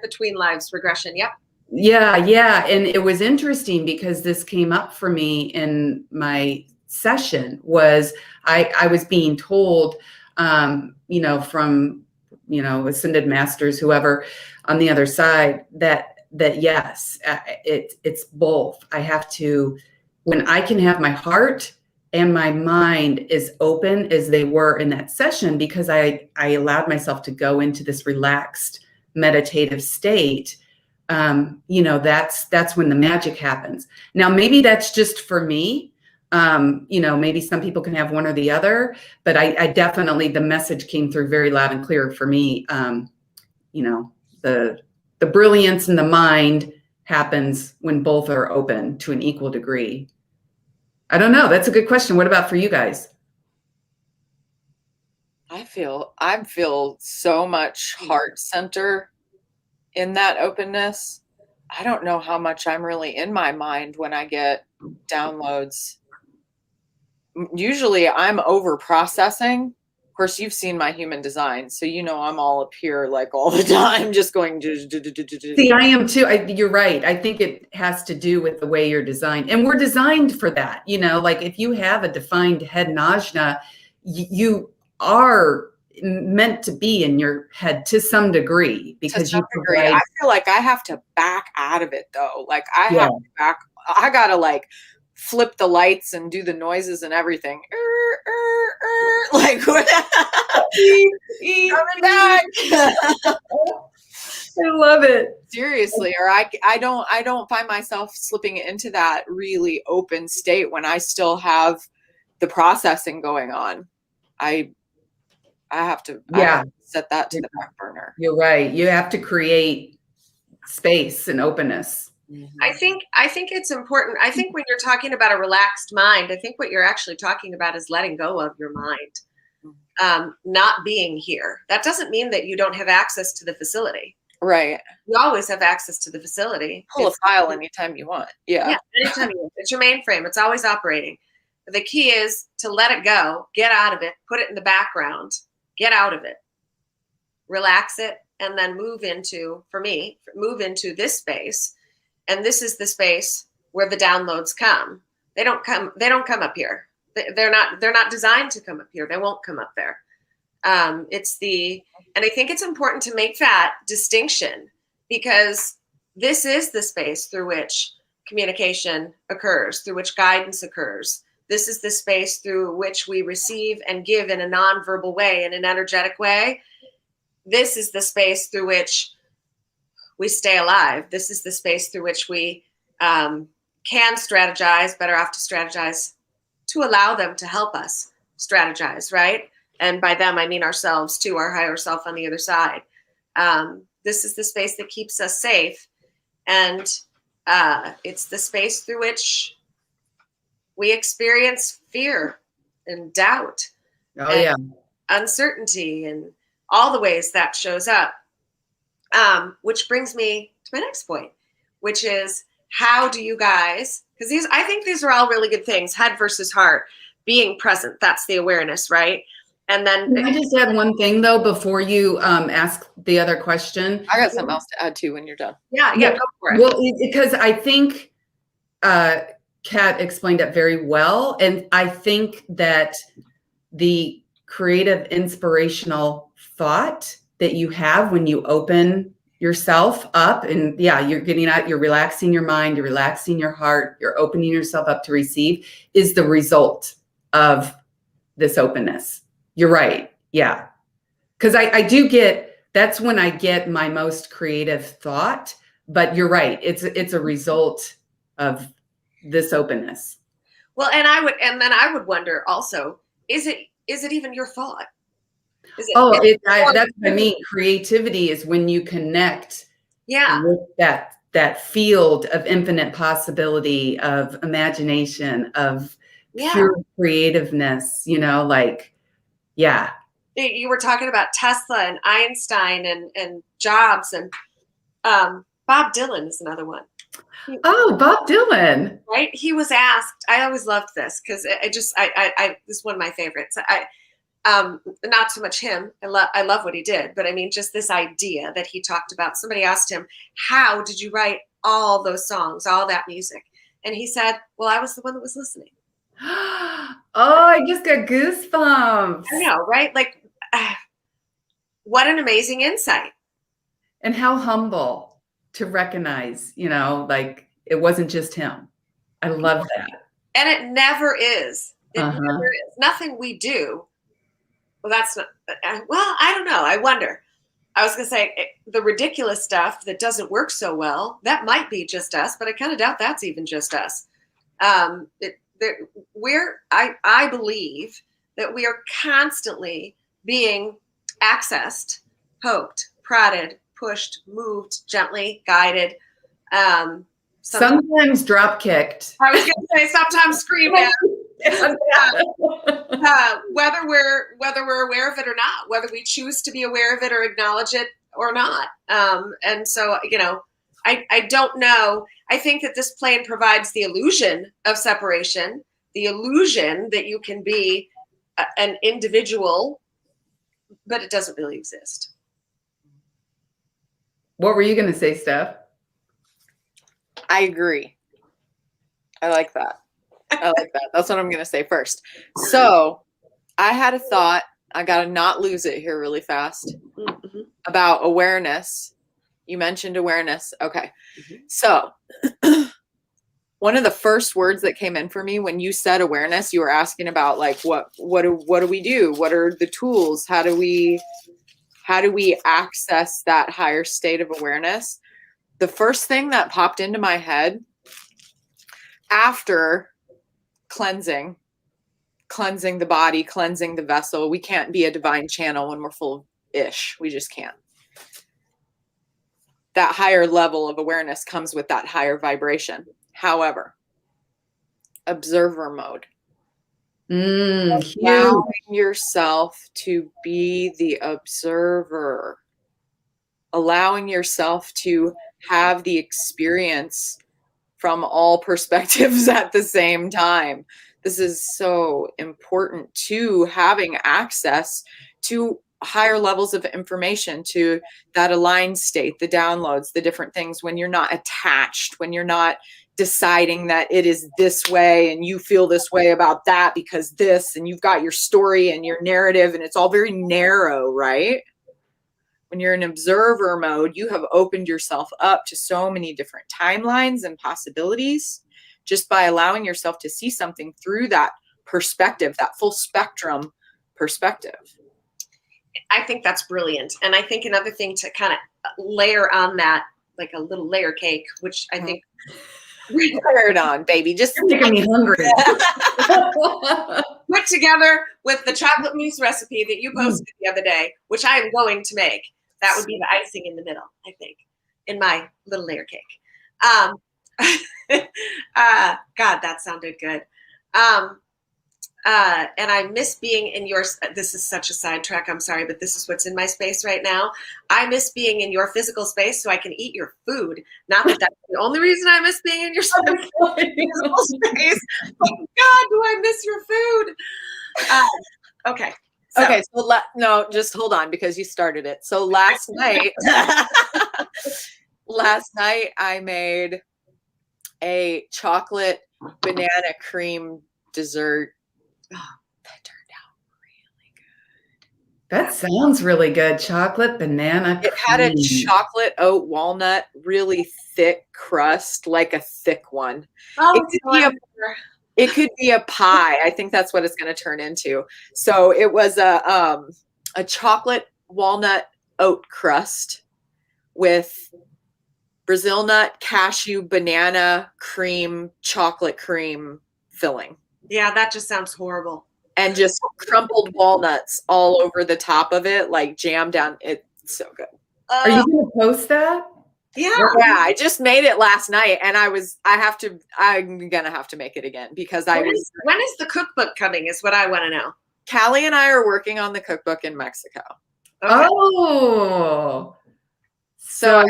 Speaker 1: between lives regression. Yep.
Speaker 2: Yeah. And it was interesting, because this came up for me in my session. Was I was being told, from, ascended masters, whoever on the other side, that yes, it's both. I have to, when I can have my heart and my mind is open as they were in that session, because I allowed myself to go into this relaxed meditative state. That's when the magic happens. Now, maybe that's just for me. Maybe some people can have one or the other, but I definitely, the message came through very loud and clear for me. The brilliance in the mind happens when both are open to an equal degree. I don't know. That's a good question. What about for you guys?
Speaker 3: I feel so much heart center in that openness. I don't know how much I'm really in my mind when I get downloads. Usually I'm over processing. Of course, you've seen my human design, so I'm all up here like all the time, just going.
Speaker 2: See, I am too. You're right. I think it has to do with the way you're designed, and we're designed for that. Like if you have a defined head najna, you are meant to be in your head to some degree, because
Speaker 3: I feel like I have to back out of it though. Like I gotta like flip the lights and do the noises and everything. Like coming back.
Speaker 2: I love it.
Speaker 3: Seriously, or I don't find myself slipping into that really open state when I still have the processing going on. I have to set that to the back burner.
Speaker 2: You're right. You have to create space and openness.
Speaker 1: I think it's important. I think when you're talking about a relaxed mind, I think what you're actually talking about is letting go of your mind, not being here. That doesn't mean that you don't have access to the facility.
Speaker 3: Right.
Speaker 1: You always have access to the facility.
Speaker 3: Pull a file anytime you want. Yeah.
Speaker 1: Anytime you want. It's your mainframe. It's always operating. But the key is to let it go, get out of it, put it in the background, get out of it, relax it, and then move into, for me, move into this space. And this is the space where the downloads come. They don't come up here. They're not designed to come up here. They won't come up there. And I think it's important to make that distinction, because this is the space through which communication occurs, through which guidance occurs. This is the space through which we receive and give in a nonverbal way, in an energetic way. This is the space through which we stay alive. This is the space through which we can strategize, better off to strategize, to allow them to help us strategize, right? And by them, I mean ourselves too, our higher self on the other side. This is the space that keeps us safe. And it's the space through which we experience fear and doubt and uncertainty and all the ways that shows up. Which brings me to my next point, which is, how do you guys, because I think these are all really good things, head versus heart, being present, that's the awareness, right? And then
Speaker 2: can I just add one thing though before you ask the other question?
Speaker 3: I got something else to add too when you're done.
Speaker 1: Yeah, go for it.
Speaker 2: Well, because I think Kat explained it very well. And I think that the creative, inspirational thought that you have when you open yourself up, and you're getting out, you're relaxing your mind, you're relaxing your heart, you're opening yourself up to receive, is the result of this openness. You're right. Yeah. Because I do get, that's when I get my most creative thought, but you're right. It's a result of this openness.
Speaker 1: Well, and then I would wonder also, is it even your thought?
Speaker 2: That's what I mean. Creativity is when you connect with that field of infinite possibility, of imagination, of pure creativeness, you
Speaker 1: were talking about Tesla and Einstein and Jobs, and Bob Dylan is another one.
Speaker 2: Bob Dylan.
Speaker 1: Right? He was asked, I always loved this because this is one of my favorites. Not so much him. I love what he did, but I mean, just this idea that he talked about. Somebody asked him, how did you write all those songs, all that music? And he said, well, I was the one that was listening.
Speaker 2: I just got goosebumps.
Speaker 1: I know, right? Like, what an amazing insight.
Speaker 2: And how humble to recognize, it wasn't just him. I love that.
Speaker 1: And it never is. It never is. Nothing we do. Well, that's not, I don't know. I wonder. I was going to say the ridiculous stuff that doesn't work so well, that might be just us, but I kind of doubt that's even just us. I believe that we are constantly being accessed, poked, prodded, pushed, moved, gently guided.
Speaker 2: Sometimes drop kicked.
Speaker 1: I was going to say sometimes screamed at. Whether we're aware of it or not, whether we choose to be aware of it or acknowledge it or not. And so, I don't know. I think that this plane provides the illusion of separation, the illusion that you can be an individual, but it doesn't really exist.
Speaker 2: What were you going to say, Steph?
Speaker 3: I agree. I like that. That's what I'm going to say first. So I had a thought. I got to not lose it here really fast about awareness. You mentioned awareness. Okay. So one of the first words that came in for me when you said awareness, you were asking about like, what do we do? What are the tools? How do we access that higher state of awareness? The first thing that popped into my head after cleansing the body, cleansing the vessel. We can't be a divine channel when we're full of ish. We just can't. that higher level of awareness comes with that higher vibration. However, observer mode.
Speaker 2: Huge.
Speaker 3: Allowing yourself to be the observer, allowing yourself to have the experience from all perspectives at the same time. This is so important to having access to higher levels of information, to that aligned state, the downloads, the different things, when you're not attached, when you're not deciding that it is this way and you feel this way about that because this, and you've got your story and your narrative, and it's all very narrow, right? When you're in observer mode, you have opened yourself up to so many different timelines and possibilities just by allowing yourself to see something through that perspective, that full spectrum perspective.
Speaker 1: I think that's brilliant. And I think another thing to kind of layer on that, like a little layer cake, which I think
Speaker 3: layer it on, baby. Just
Speaker 2: You're making me hungry.
Speaker 1: put together with the chocolate mousse recipe that you posted the other day, which I am going to make. That would be the icing in the middle, I think, in my little layer cake. God, that sounded good. And I miss being in your, this is such a sidetrack, I'm sorry, but this is what's in my space right now. I miss being in your physical space so I can eat your food. Not that that's the only reason I miss being in your physical space. But God, do I miss your food? Okay. So.
Speaker 3: Okay, so no, just hold on because you started it. So last night I made a chocolate banana cream dessert. Oh, that turned out really good.
Speaker 2: That sounds really good. Chocolate banana cream.
Speaker 3: It had a chocolate oat walnut, really thick crust, like a thick one.
Speaker 1: Oh,
Speaker 3: it could be a pie. I think that's what it's going to turn into. So it was a chocolate walnut oat crust with Brazil nut, cashew, banana, cream, chocolate cream filling.
Speaker 1: Yeah, that just sounds horrible.
Speaker 3: And just crumpled walnuts all over the top of it, like jammed down. It's so good.
Speaker 2: Are you going to post that?
Speaker 1: Yeah.
Speaker 3: Yeah, I just made it last night and I'm going to have to make it again because
Speaker 1: when is the cookbook coming is what I want to know.
Speaker 3: Callie and I are working on the cookbook in Mexico.
Speaker 2: Okay. Oh.
Speaker 3: So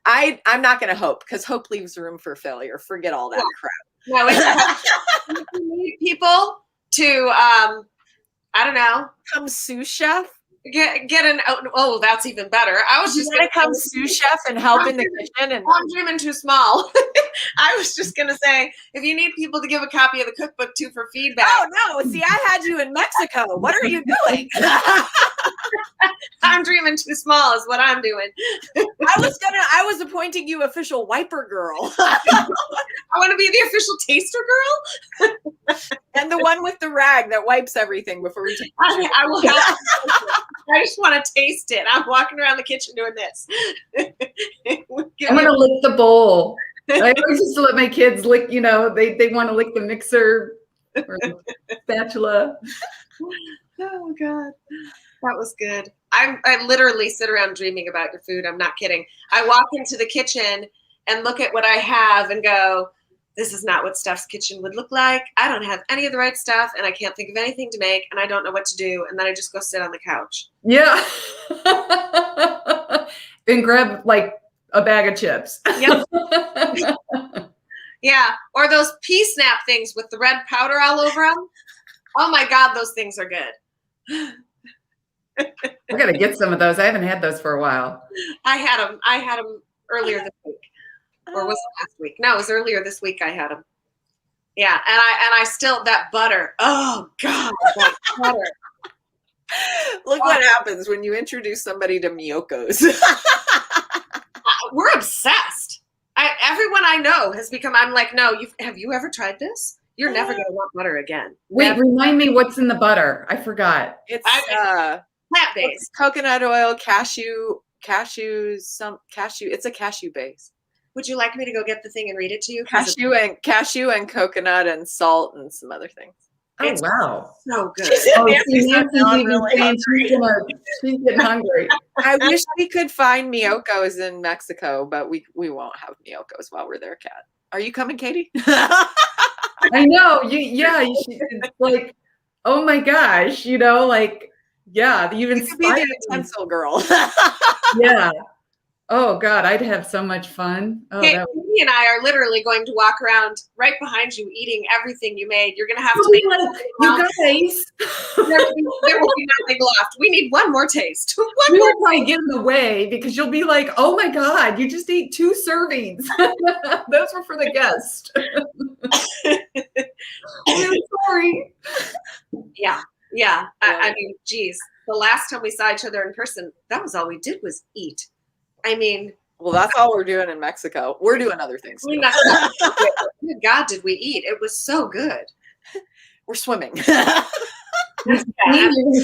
Speaker 3: I'm not going to hope because hope leaves room for failure. Forget all that crap.
Speaker 1: No, you need people to, I don't know.
Speaker 3: Come sous chef?
Speaker 1: Get an, oh, that's even better. I was just
Speaker 3: going to come sous chef and help in the kitchen. And
Speaker 1: I'm dreaming too small. I was just going to say, if you need people to give a copy of the cookbook too for feedback.
Speaker 3: Oh, no. See, I had you in Mexico. What are you doing?
Speaker 1: I'm dreaming too small is what I'm doing.
Speaker 3: I was appointing you official wiper girl.
Speaker 1: I want to be the official taster girl.
Speaker 3: And the one with the rag that wipes everything before we take it.
Speaker 1: I will help. I just want to taste it. I'm walking around the kitchen doing this.
Speaker 2: I'm going to lick the bowl. I always used to let my kids lick, they want to lick the mixer or the spatula.
Speaker 1: Oh, God. That was good. I literally sit around dreaming about your food. I'm not kidding. I walk into the kitchen and look at what I have and go, this is not what Steph's kitchen would look like. I don't have any of the right stuff and I can't think of anything to make and I don't know what to do. And then I just go sit on the couch.
Speaker 2: Yeah. And grab like a bag of chips.
Speaker 1: Yep. Yeah. Or those pea snap things with the red powder all over them. Oh my God, those things are good.
Speaker 2: I got to get some of those. I haven't had those for a while.
Speaker 1: I had them earlier this week. Or was it last week? No, it was earlier this week I had them. Yeah, and I still, that butter. Oh, God, that butter.
Speaker 3: Look what happens when you introduce somebody to Miyoko's.
Speaker 1: We're obsessed. Everyone I know has become, I'm like, no, have you ever tried this? You're never going to want butter again.
Speaker 2: Wait, remind me what's in the butter. I forgot.
Speaker 3: It's
Speaker 1: plant-based.
Speaker 3: Coconut oil, cashew. It's a cashew base.
Speaker 1: Would you like me to go get the thing and read it to you?
Speaker 3: Cashew and coconut and salt and some other things.
Speaker 2: Oh,
Speaker 1: It's
Speaker 2: wow.
Speaker 1: so good.
Speaker 2: Oh,
Speaker 3: Nancy
Speaker 2: see,
Speaker 3: said,
Speaker 2: Nancy's
Speaker 3: "No, I'm
Speaker 2: even
Speaker 3: really
Speaker 2: saying she's getting hungry.
Speaker 3: I wish we could find Miyoko's in Mexico, but we won't have Miyoko's while we're there, Kat. Are you coming, Katie?
Speaker 2: I know. You should, it's like, oh my gosh, like, yeah, you've
Speaker 3: You could be the
Speaker 2: inspired me.
Speaker 3: utensil girl.
Speaker 2: Yeah. Oh God, I'd have so much fun. Oh,
Speaker 1: Katie
Speaker 2: that
Speaker 1: and I are literally going to walk around right behind you, eating everything you made. You're going to have to
Speaker 2: would
Speaker 1: make
Speaker 2: be like, you guys.
Speaker 1: there will be nothing left. We need one more taste. One
Speaker 2: We
Speaker 1: more.
Speaker 2: will probably get in the way because you'll be like, oh my God, you just ate 2 servings. Those were for the guest. I'm sorry.
Speaker 1: Yeah. I mean, geez, the last time we saw each other in person, that was all we did was eat. I mean,
Speaker 3: Well, that's all we're doing in Mexico. We're doing other things.
Speaker 1: good God, did we eat? It was so good.
Speaker 3: We're swimming.
Speaker 2: You're gonna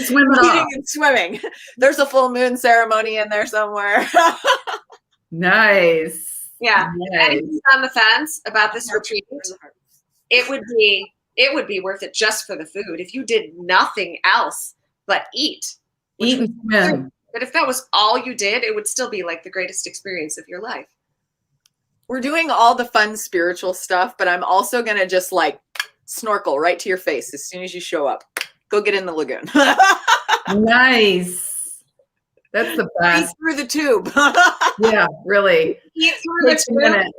Speaker 2: swim it
Speaker 3: Eating
Speaker 2: off.
Speaker 3: and swimming. There's a full moon ceremony in there somewhere.
Speaker 2: Nice.
Speaker 1: Yeah.
Speaker 2: Nice.
Speaker 1: Anyone's on the fence about this retreat, it would be worth it just for the food. If you did nothing else but eat.
Speaker 2: Eat and swim.
Speaker 1: But if that was all you did, it would still be like the greatest experience of your life.
Speaker 3: We're doing all the fun spiritual stuff, but I'm also going to just like snorkel right to your face as soon as you show up. Go get in the lagoon.
Speaker 2: Nice. That's the
Speaker 3: Eat
Speaker 2: best.
Speaker 3: through the tube.
Speaker 2: Yeah, really.
Speaker 1: Eat through
Speaker 2: Takes a minute.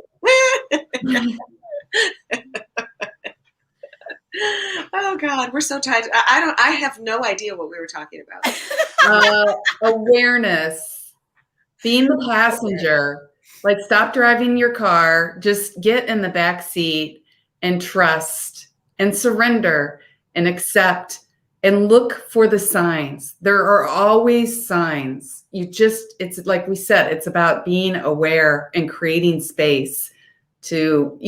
Speaker 1: Oh God, we're so tired. I have no idea what we were talking about.
Speaker 2: Awareness. Being the passenger. Like, stop driving your car. Just get in the back seat and trust and surrender and accept and look for the signs. There are always signs. It's like we said, it's about being aware and creating space to,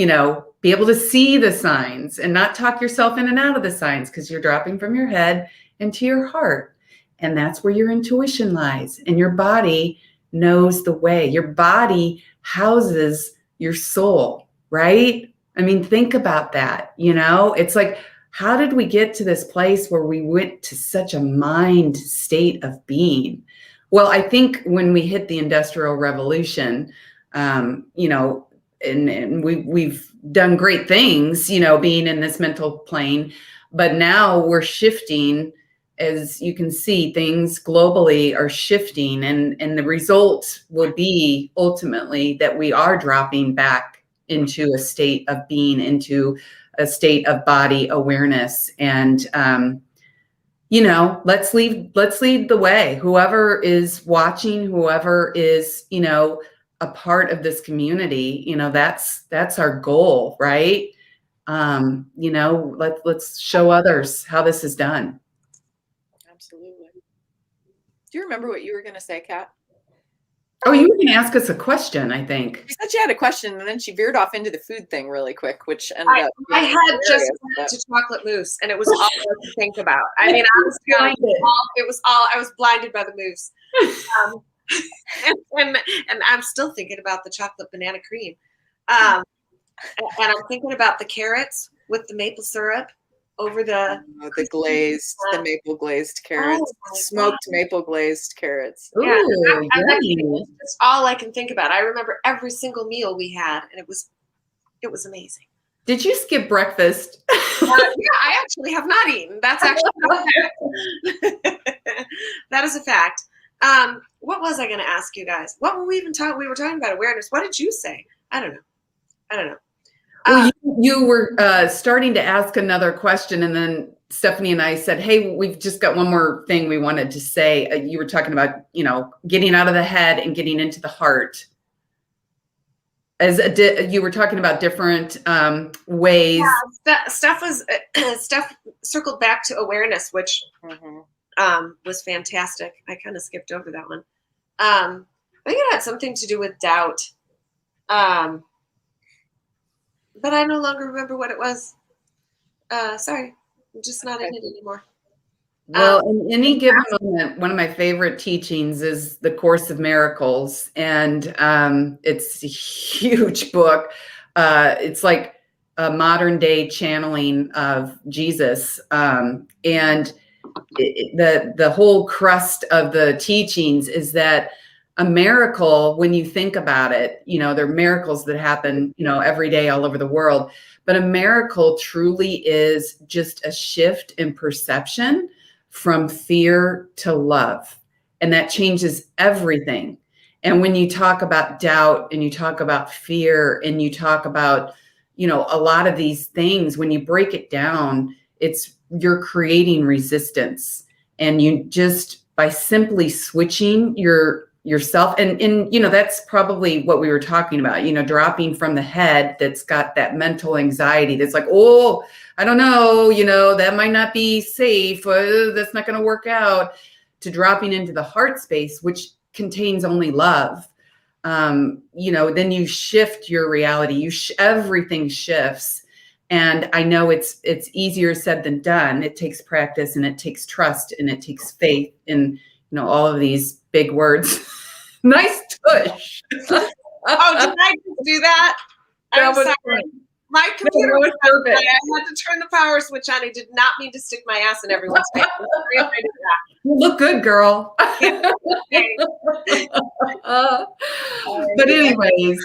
Speaker 2: be able to see the signs and not talk yourself in and out of the signs because you're dropping from your head into your heart. And that's where your intuition lies. And your body knows the way. Your body houses your soul, right? I mean, think about that. It's like, how did we get to this place where we went to such a mind state of being? Well, I think when we hit the Industrial Revolution, and we've done great things, being in this mental plane, but now we're shifting. As you can see, things globally are shifting, and the result will be ultimately that we are dropping back into a state of being, into a state of body awareness. And let's lead the way. Whoever is watching, whoever is a part of this community, that's our goal, right? Let's show others how this is done.
Speaker 3: Absolutely. Do you remember what you were going to say, Kat?
Speaker 2: Oh, you were going to ask us a question, I think.
Speaker 3: She said she had a question, and then she veered off into the food thing really quick, which ended up
Speaker 1: I
Speaker 3: being
Speaker 1: had just
Speaker 3: hilarious,
Speaker 1: went to chocolate mousse, and it was all I could think about. I mean, honestly, I was blinded by the mousse. And I'm still thinking about the chocolate banana cream. And I'm thinking about the carrots with the maple syrup over the
Speaker 3: maple glazed carrots, smoked maple glazed carrots.
Speaker 1: Yeah,
Speaker 2: Ooh,
Speaker 1: that's all I can think about. I remember every single meal we had, and it was amazing.
Speaker 2: Did you skip breakfast?
Speaker 1: Yeah, I actually have not eaten. That's actually a fact. That is a fact. What was I going to ask you guys? What were we even talking? We were talking about awareness. What did you say? I don't know.
Speaker 2: Well, you were starting to ask another question, and then Stephanie and I said, hey, we've just got one more thing we wanted to say. You were talking about, getting out of the head and getting into the heart. You were talking about different ways.
Speaker 1: Yeah, Steph circled back to awareness, which was fantastic. I kind of skipped over that one. I think it had something to do with doubt. But I no longer remember what it was. Sorry, I'm just not in it anymore.
Speaker 2: Well, in any given moment, one of my favorite teachings is the Course of Miracles, and it's a huge book. It's like a modern day channeling of Jesus. And the whole crust of the teachings is that a miracle, when you think about it, there are miracles that happen, every day all over the world. But a miracle truly is just a shift in perception from fear to love. And that changes everything. And when you talk about doubt and you talk about fear and you talk about, a lot of these things, when you break it down, you're creating resistance. And you just, by simply switching yourself, and that's probably what we were talking about, dropping from the head that's got that mental anxiety that's like, oh, I don't know, that might not be safe, that's not going to work out, to dropping into the heart space, which contains only love. Then you shift your reality. Everything shifts. And I know it's easier said than done. It takes practice, and it takes trust, and it takes faith, and all of these big words. Nice tush.
Speaker 1: Oh, did I just do that? I'm sorry.
Speaker 2: Funny.
Speaker 1: My computer was
Speaker 2: perfect.
Speaker 1: I had to turn the power switch on. I did not mean to stick my ass in everyone's face. I'm very afraid of that.
Speaker 2: You look good, girl. But anyways,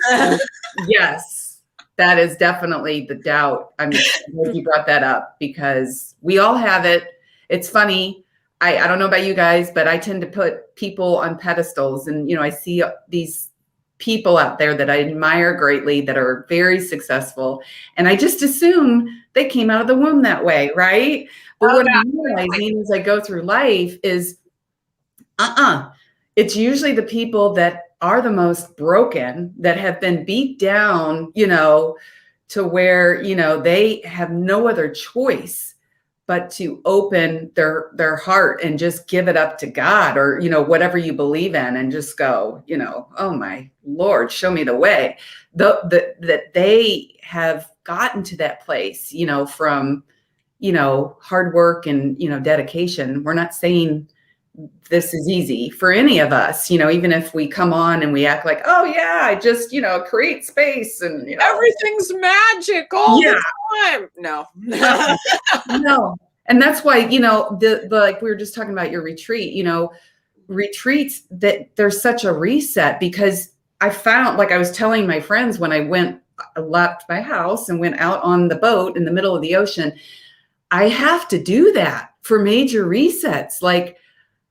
Speaker 2: yes, that is definitely the doubt. I'm glad you brought that up, because we all have it. It's funny. I don't know about you guys, but I tend to put people on pedestals, and I see these people out there that I admire greatly that are very successful, and I just assume they came out of the womb that way, right? But what I'm realizing as I go through life is, it's usually the people that are the most broken, that have been beat down, to where, they have no other choice but to open their heart and just give it up to God, or, whatever you believe in, and just go, oh my Lord, show me the way. That they have gotten to that place, from, hard work and, dedication. We're not saying this is easy for any of us, even if we come on and we act like, oh yeah, I just, create space and,
Speaker 3: everything's magic all the time. No.
Speaker 2: No. And that's why, the like we were just talking about your retreat, retreats, that there's such a reset, because I found, like I was telling my friends, when I left my house and went out on the boat in the middle of the ocean, I have to do that for major resets. Like,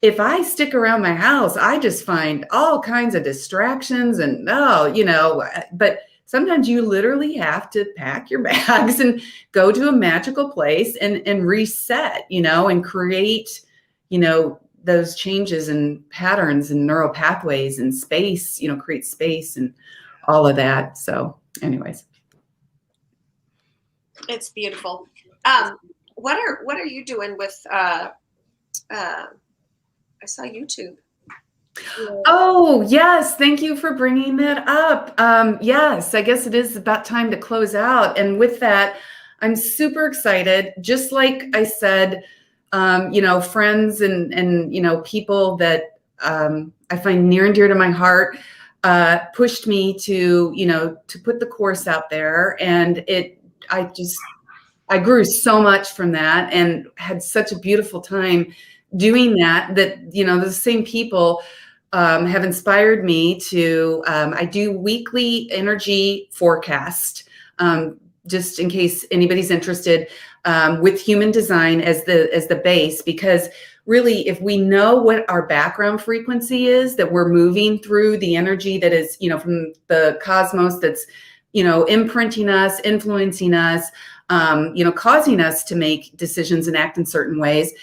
Speaker 2: if I stick around my house, I just find all kinds of distractions and, but sometimes you literally have to pack your bags and go to a magical place and reset, and create, those changes and patterns and neural pathways and space, create space and all of that. So anyways.
Speaker 1: It's beautiful. What are you doing with, I saw YouTube.
Speaker 2: Oh, yes. Thank you for bringing that up. Yes, I guess it is about time to close out. And with that, I'm super excited. Just like I said, friends and people that I find near and dear to my heart pushed me to put the course out there. And I grew so much from that and had such a beautiful time doing that the same people have inspired me to, I do weekly energy forecast, just in case anybody's interested, with human design as the base, because really, if we know what our background frequency is, that we're moving through the energy that is, from the cosmos, that's, imprinting us, influencing us, causing us to make decisions and act in certain ways.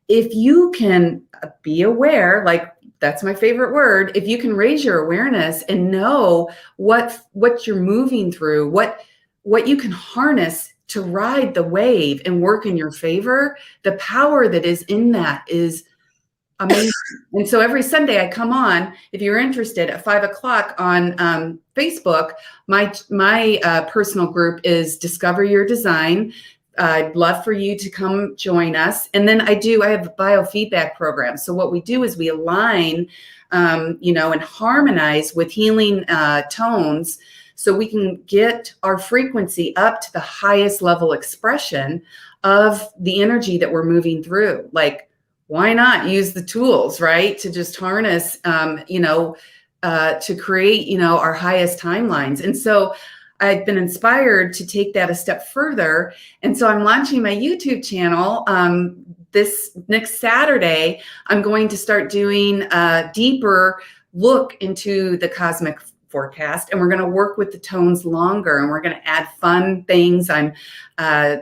Speaker 2: If you can be aware, like that's my favorite word, if you can raise your awareness and know what you're moving through, what you can harness to ride the wave and work in your favor, the power that is in that is amazing. And so every Sunday I come on, if you're interested, at 5:00 on Facebook, my personal group is Discover Your Design. I'd love for you to come join us. And then I have a biofeedback program. So what we do is we align, and harmonize with healing tones, so we can get our frequency up to the highest level expression of the energy that we're moving through. Like, why not use the tools, right? To just harness, to create, our highest timelines. And so I've been inspired to take that a step further. And so I'm launching my YouTube channel. This next Saturday, I'm going to start doing a deeper look into the cosmic forecast, and we're going to work with the tones longer, and we're going to add fun things. I'm a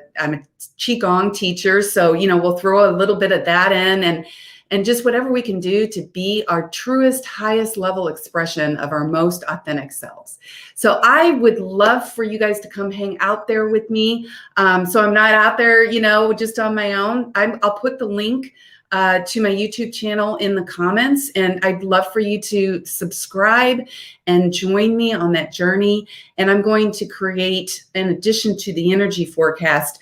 Speaker 2: qigong teacher, so we'll throw a little bit of that in, and just whatever we can do to be our truest, highest level expression of our most authentic selves. So I would love for you guys to come hang out there with me. So I'm not out there, just on my own. I'll put the link to my YouTube channel in the comments, and I'd love for you to subscribe and join me on that journey. And I'm going to create, in addition to the energy forecast,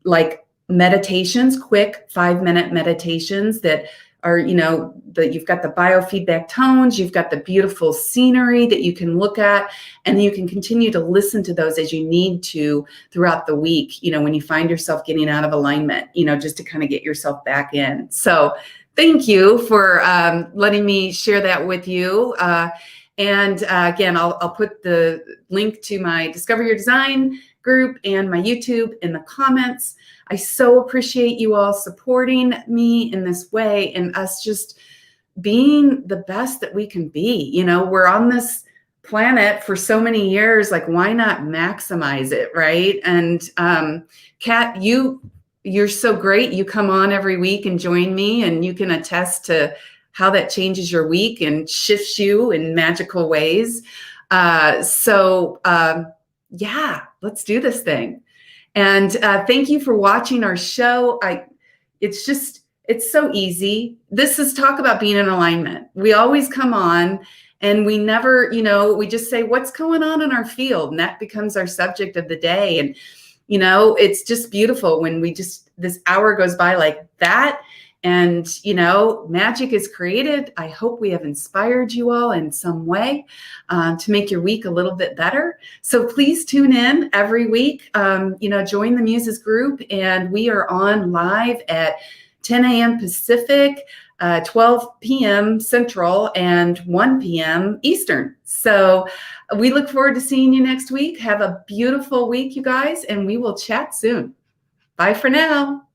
Speaker 2: like meditations, quick 5-minute meditations that are, you've got the biofeedback tones, you've got the beautiful scenery that you can look at, and you can continue to listen to those as you need to throughout the week, when you find yourself getting out of alignment, just to kind of get yourself back in. So thank you for letting me share that with you. And again, I'll put the link to my Discover Your Design group and my YouTube in the comments. I so appreciate you all supporting me in this way, and us just being the best that we can be. We're on this planet for so many years, like, why not maximize it, right? And Kat, you're so great. You come on every week and join me, and you can attest to how that changes your week and shifts you in magical ways. Yeah, let's do this thing. And thank you for watching our show. It's so easy. This is Talk About Being in Alignment. We always come on and we never, we just say, what's going on in our field? And that becomes our subject of the day. And, it's just beautiful when this hour goes by like that. And, magic is created. I hope we have inspired you all in some way to make your week a little bit better. So please tune in every week, join the Muses group, and we are on live at 10 a.m. Pacific, 12 p.m. Central, and 1 p.m. Eastern. So we look forward to seeing you next week. Have a beautiful week, you guys, and we will chat soon. Bye for now.